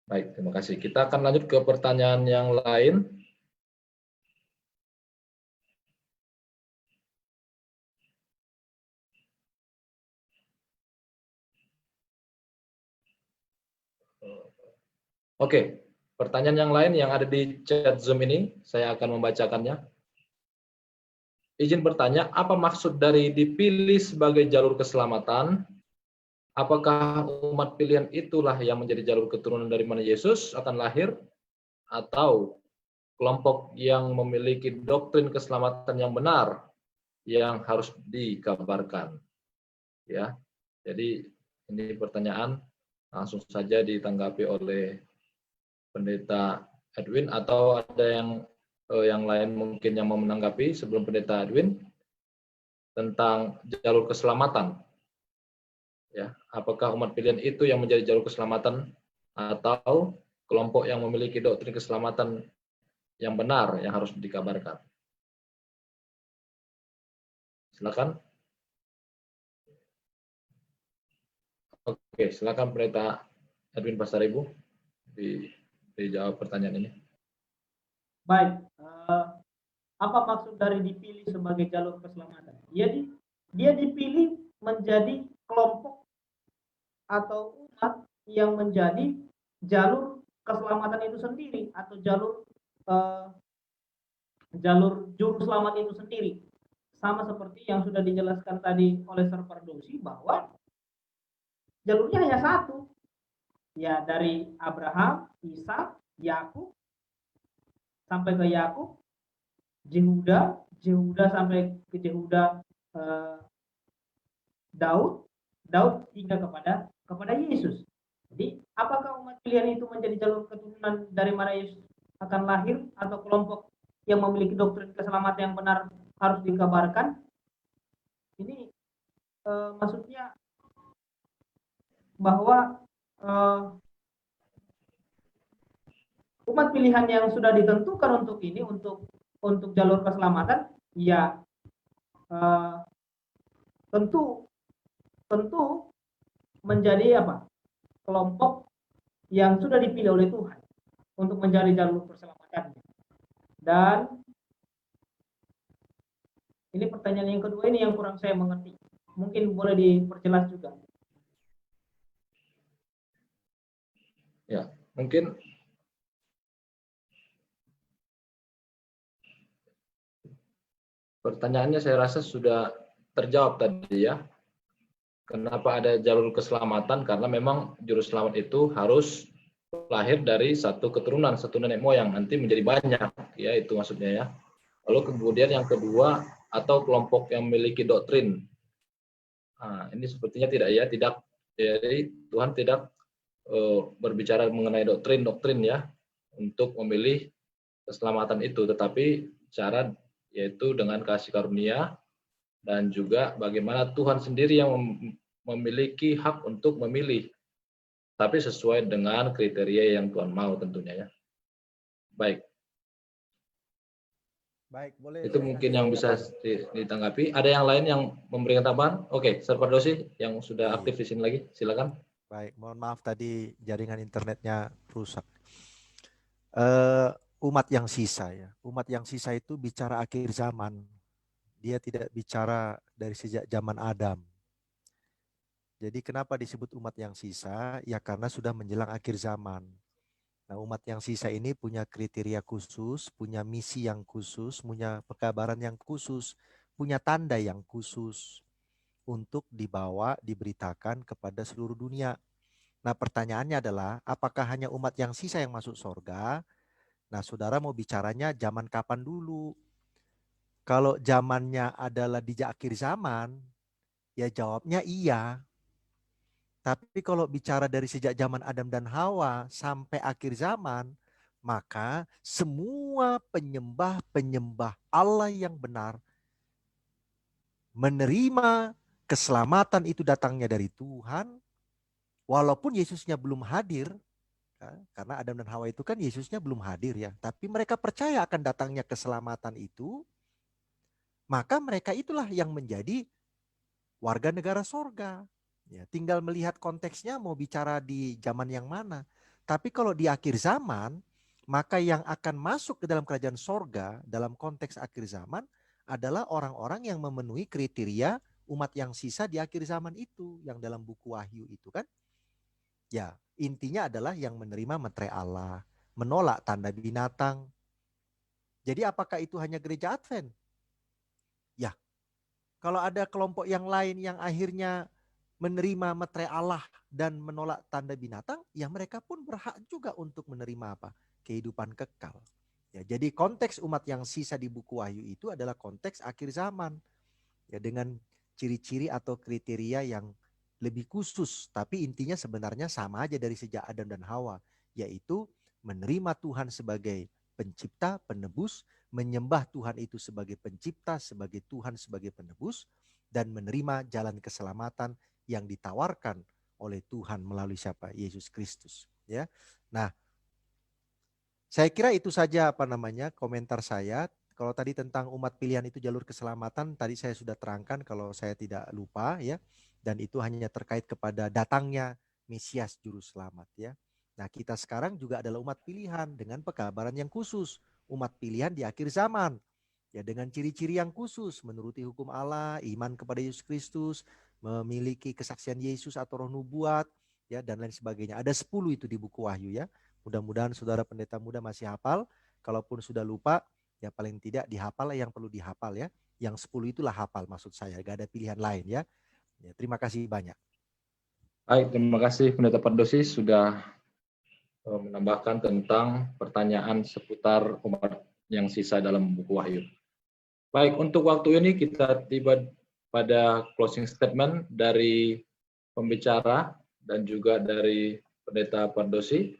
Baik, terima kasih. Kita akan lanjut ke pertanyaan yang lain. Oke, pertanyaan yang lain yang ada di chat Zoom ini, saya akan membacakannya. Izin bertanya, apa maksud dari dipilih sebagai jalur keselamatan? Apakah umat pilihan itulah yang menjadi jalur keturunan dari mana Yesus akan lahir? Atau kelompok yang memiliki doktrin keselamatan yang benar yang harus dikabarkan? Ya, jadi ini pertanyaan langsung saja ditanggapi oleh Pendeta Edwin, atau ada yang lain mungkin yang mau menanggapi sebelum Pendeta Edwin tentang jalur keselamatan. Ya, apakah umat pilihan itu yang menjadi jalur keselamatan atau kelompok yang memiliki doktrin keselamatan yang benar yang harus dikabarkan? Silakan. Oke, silakan Pendeta Edwin Pasaribu dijawab pertanyaan ini. Baik, apa maksud dari dipilih sebagai jalur keselamatan? Jadi dia dipilih menjadi kelompok atau umat yang menjadi jalur keselamatan itu sendiri, atau jalur juru selamat itu sendiri. Sama seperti yang sudah dijelaskan tadi oleh Sir Pardosi, bahwa jalurnya hanya satu, ya, dari Abraham, Ishak, Yakub sampai ke Yakub, Yehuda sampai ke Yehuda, Daud hingga kepada Yesus. Jadi apakah umat pilihan itu menjadi jalur keturunan dari mana Yesus akan lahir, atau kelompok yang memiliki doktrin keselamatan yang benar harus dikabarkan? Ini maksudnya bahwa umat pilihan yang sudah ditentukan untuk ini, untuk jalur keselamatan, ya tentu menjadi kelompok yang sudah dipilih oleh Tuhan untuk menjadi jalur keselamatan. Dan ini pertanyaan yang kedua ini yang kurang saya mengerti, mungkin boleh diperjelas juga. Ya, mungkin pertanyaannya saya rasa sudah terjawab tadi ya. Kenapa ada jalur keselamatan? Karena memang juru selamat itu harus lahir dari satu keturunan, satu nenek moyang, nanti menjadi banyak, ya itu maksudnya ya. Lalu kemudian yang kedua, atau kelompok yang memiliki doktrin. Nah, ini sepertinya tidak. Jadi Tuhan tidak berbicara mengenai doktrin ya untuk memilih keselamatan itu, tetapi cara yaitu dengan kasih karunia, dan juga bagaimana Tuhan sendiri yang memiliki hak untuk memilih, tapi sesuai dengan kriteria yang Tuhan mau tentunya ya. Baik, boleh. itu mungkin yang bisa ditanggapi. Ada yang lain yang memberikan tambahan? Oke, Sir Pardosi yang sudah aktif di sini lagi, silakan. Baik, mohon maaf tadi jaringan internetnya rusak. Umat yang sisa ya, umat yang sisa itu bicara akhir zaman. Dia tidak bicara dari sejak zaman Adam. Jadi kenapa disebut umat yang sisa? Ya karena sudah menjelang akhir zaman. Nah, umat yang sisa ini punya kriteria khusus, punya misi yang khusus, punya pekabaran yang khusus, punya tanda yang khusus untuk dibawa, diberitakan kepada seluruh dunia. Nah, pertanyaannya adalah apakah hanya umat yang sisa yang masuk surga? Nah, saudara mau bicaranya zaman kapan dulu? Kalau zamannya adalah di akhir zaman, ya jawabnya iya. Tapi kalau bicara dari sejak zaman Adam dan Hawa sampai akhir zaman, maka semua penyembah-penyembah Allah yang benar menerima keselamatan itu datangnya dari Tuhan, walaupun Yesusnya belum hadir, karena Adam dan Hawa itu kan Yesusnya belum hadir ya, tapi mereka percaya akan datangnya keselamatan itu, maka mereka itulah yang menjadi warga negara sorga. Ya, tinggal melihat konteksnya mau bicara di zaman yang mana. Tapi kalau di akhir zaman, maka yang akan masuk ke dalam kerajaan sorga dalam konteks akhir zaman adalah orang-orang yang memenuhi kriteria umat yang sisa di akhir zaman itu, yang dalam buku Wahyu itu kan. Ya, intinya adalah yang menerima meterai Allah, menolak tanda binatang. Jadi apakah itu hanya gereja Advent? Ya, kalau ada kelompok yang lain yang akhirnya menerima meterai Allah dan menolak tanda binatang, ya mereka pun berhak juga untuk menerima apa? Kehidupan kekal. Ya, jadi konteks umat yang sisa di buku Wahyu itu adalah konteks akhir zaman. Ya, dengan ciri-ciri atau kriteria yang lebih khusus, tapi intinya sebenarnya sama aja dari sejak Adam dan Hawa, yaitu menerima Tuhan sebagai pencipta, penebus, menyembah Tuhan itu sebagai pencipta, sebagai Tuhan, sebagai penebus, dan menerima jalan keselamatan yang ditawarkan oleh Tuhan melalui siapa? Yesus Kristus. Ya, nah, saya kira itu saja komentar saya. Kalau tadi tentang umat pilihan itu jalur keselamatan, tadi saya sudah terangkan kalau saya tidak lupa ya, dan itu hanya terkait kepada datangnya Mesias Juru Selamat ya. Nah, kita sekarang juga adalah umat pilihan dengan pekabaran yang khusus, umat pilihan di akhir zaman. Ya, dengan ciri-ciri yang khusus, menuruti hukum Allah, iman kepada Yesus Kristus, memiliki kesaksian Yesus atau roh nubuat, ya, dan lain sebagainya. Ada 10 itu di buku Wahyu ya. Mudah-mudahan saudara pendeta muda masih hafal. Kalaupun sudah lupa, ya paling tidak dihafal yang perlu dihafal ya. Yang 10 itulah hafal maksud saya, gak ada pilihan lain ya. Ya, terima kasih banyak. Baik, terima kasih Pendeta Pardosi sudah menambahkan tentang pertanyaan seputar umat yang sisa dalam buku Wahyu. Baik, untuk waktu ini kita tiba pada closing statement dari pembicara dan juga dari Pendeta Pardosi.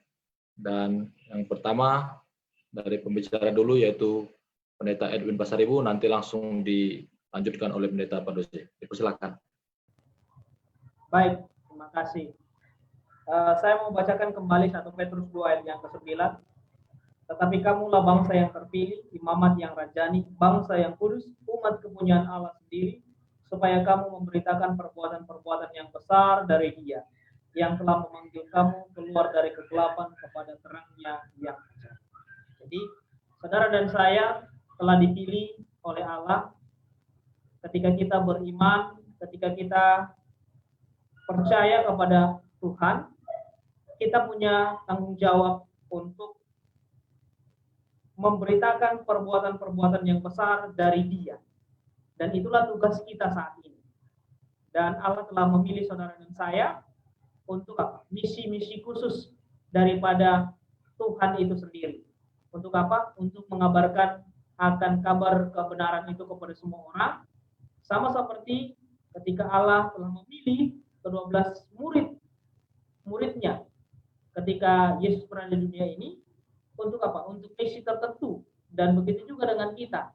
Dan yang pertama dari pembicara dulu yaitu Pendeta Edwin Pasaribu, nanti langsung dilanjutkan oleh Pendeta Pardosi. Dipersilakan. Baik, terima kasih. Saya mau bacakan kembali 1 Petrus 2 ayat yang ke-9. Tetapi kamulah bangsa yang terpilih, imamat yang rajani, bangsa yang kudus, umat kepunyaan Allah sendiri, supaya kamu memberitakan perbuatan-perbuatan yang besar dari Dia, yang telah memanggil kamu keluar dari kegelapan kepada terangnya yang ajaib. Jadi, saudara dan saya telah dipilih oleh Allah ketika kita beriman, ketika kita percaya kepada Tuhan, kita punya tanggung jawab untuk memberitakan perbuatan-perbuatan yang besar dari Dia. Dan itulah tugas kita saat ini. Dan Allah telah memilih saudara dan saya untuk apa? Misi-misi khusus daripada Tuhan itu sendiri. Untuk apa? Untuk mengabarkan akan kabar kebenaran itu kepada semua orang. Sama seperti ketika Allah telah memilih ke-12 muridnya ketika Yesus berada di dunia ini. Untuk apa? Untuk misi tertentu. Dan begitu juga dengan kita.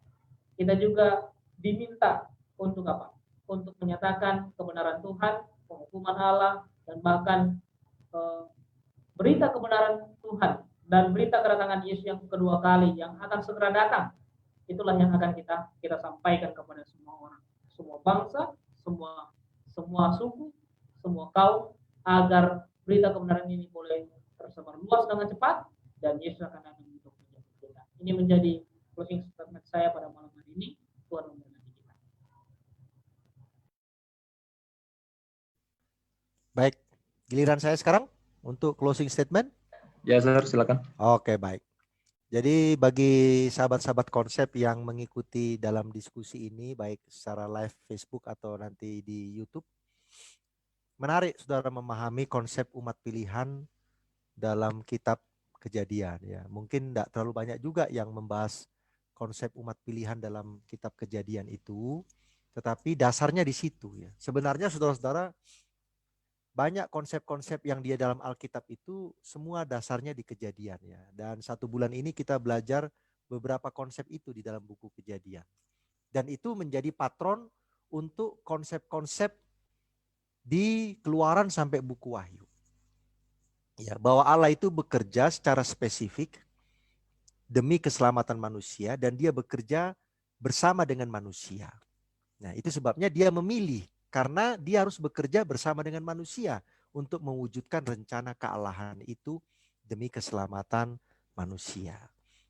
Kita juga diminta untuk apa? Untuk menyatakan kebenaran Tuhan, penghukuman Allah, dan bahkan berita kebenaran Tuhan dan berita kedatangan Yesus yang kedua kali yang akan segera datang. Itulah yang akan kita sampaikan kepada semua orang, semua bangsa, semua suku, semua kaum, agar berita kebenaran ini boleh tersebar luas dengan cepat. Dan Yesus akan datang untuk menjemput kita. Ini menjadi closing statement saya pada malam hari ini. Tuhan memberkati kita. Baik, giliran saya sekarang untuk closing statement. Ya, Sir, silakan. Oke, baik. Jadi bagi sahabat-sahabat konsep yang mengikuti dalam diskusi ini, baik secara live Facebook atau nanti di YouTube, menarik saudara memahami konsep umat pilihan dalam kitab Kejadian ya. Mungkin tidak terlalu banyak juga yang membahas konsep umat pilihan dalam kitab Kejadian itu, tetapi dasarnya di situ ya. Sebenarnya saudara-saudara, banyak konsep-konsep yang dia dalam Alkitab itu semua dasarnya di Kejadian ya. Dan 1 bulan ini kita belajar beberapa konsep itu di dalam buku Kejadian. Dan itu menjadi patron untuk konsep-konsep di Keluaran sampai buku Wahyu. Ya, bahwa Allah itu bekerja secara spesifik demi keselamatan manusia dan dia bekerja bersama dengan manusia. Nah, itu sebabnya dia memilih karena dia harus bekerja bersama dengan manusia untuk mewujudkan rencana kealahan itu demi keselamatan manusia.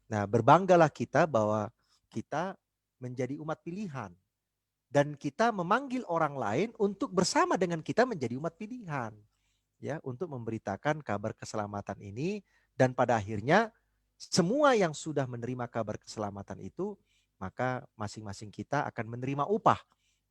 Nah, berbanggalah kita bahwa kita menjadi umat pilihan dan kita memanggil orang lain untuk bersama dengan kita menjadi umat pilihan. Ya, untuk memberitakan kabar keselamatan ini dan pada akhirnya semua yang sudah menerima kabar keselamatan itu maka masing-masing kita akan menerima upah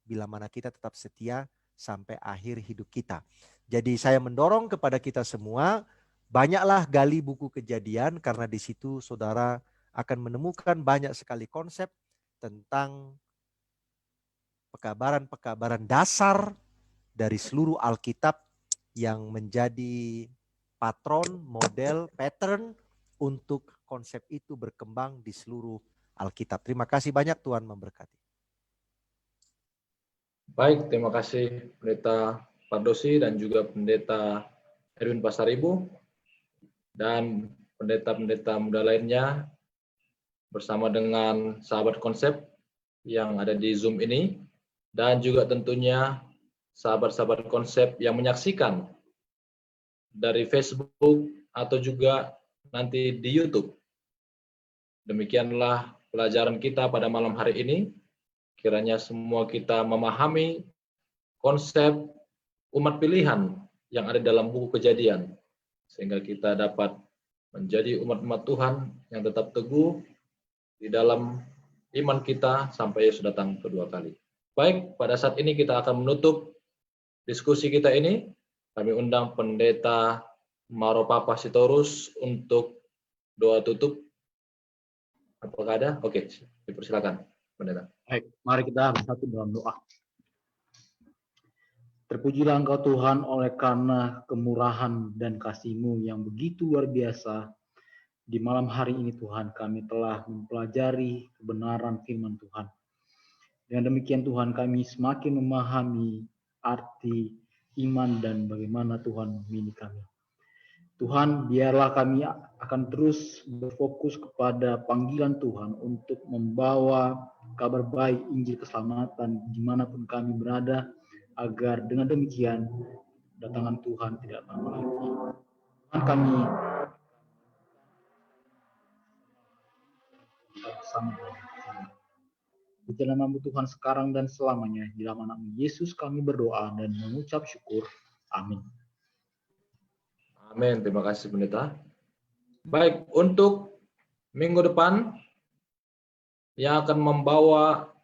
bila mana kita tetap setia sampai akhir hidup kita. Jadi saya mendorong kepada kita semua banyaklah gali buku Kejadian karena di situ saudara akan menemukan banyak sekali konsep tentang pekabaran-pekabaran dasar dari seluruh Alkitab yang menjadi patron, model, pattern untuk konsep itu berkembang di seluruh Alkitab. Terima kasih banyak, Tuhan memberkati. Baik, terima kasih Pendeta Pardosi dan juga Pendeta Erwin Pasaribu dan pendeta-pendeta muda lainnya bersama dengan sahabat konsep yang ada di Zoom ini dan juga tentunya sahabat-sahabat konsep yang menyaksikan dari Facebook atau juga nanti di YouTube. Demikianlah pelajaran kita pada malam hari ini. Kiranya semua kita memahami konsep umat pilihan yang ada dalam buku Kejadian, sehingga kita dapat menjadi umat-umat Tuhan yang tetap teguh di dalam iman kita sampai Yesus datang kedua kali. Baik, pada saat ini kita akan menutup diskusi kita ini. Kami undang Pendeta Maropapa Sitorus untuk doa tutup. Apakah ada? Oke, dipersilakan, Pendeta. Baik, mari kita bersatu dalam doa. Terpujilah Engkau Tuhan oleh karena kemurahan dan kasih-Mu yang begitu luar biasa. Di malam hari ini Tuhan kami telah mempelajari kebenaran firman Tuhan. Dengan demikian Tuhan kami semakin memahami arti iman dan bagaimana Tuhan memilih kami. Tuhan, biarlah kami akan terus berfokus kepada panggilan Tuhan untuk membawa kabar baik Injil keselamatan dimanapun kami berada, agar dengan demikian datangan Tuhan tidak lama lagi. Tuhan, kami bersama di dalam nama Tuhan sekarang dan selamanya. Di dalam nama Yesus kami berdoa dan mengucap syukur. Amin. Amin. Terima kasih Pendeta. Baik, untuk minggu depan yang akan membawa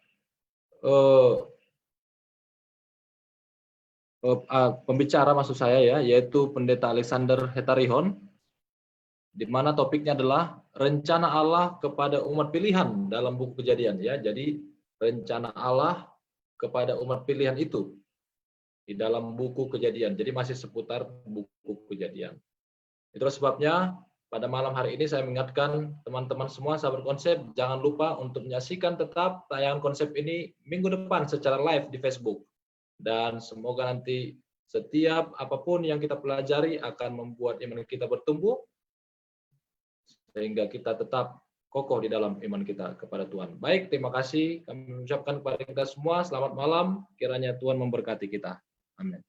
pembicara maksud saya ya, yaitu Pendeta Alexander Hetarihon, di mana topiknya adalah rencana Allah kepada umat pilihan dalam buku Kejadian ya. Jadi rencana Allah kepada umat pilihan itu di dalam buku Kejadian. Jadi masih seputar buku Kejadian. Itulah sebabnya pada malam hari ini saya mengingatkan teman-teman semua sahabat konsep, jangan lupa untuk menyaksikan tetap tayangan konsep ini minggu depan secara live di Facebook. Dan semoga nanti setiap apapun yang kita pelajari akan membuat iman kita bertumbuh, sehingga kita tetap kokoh di dalam iman kita kepada Tuhan. Baik, terima kasih. Kami mengucapkan kepada kita semua, selamat malam. Kiranya Tuhan memberkati kita. Amin.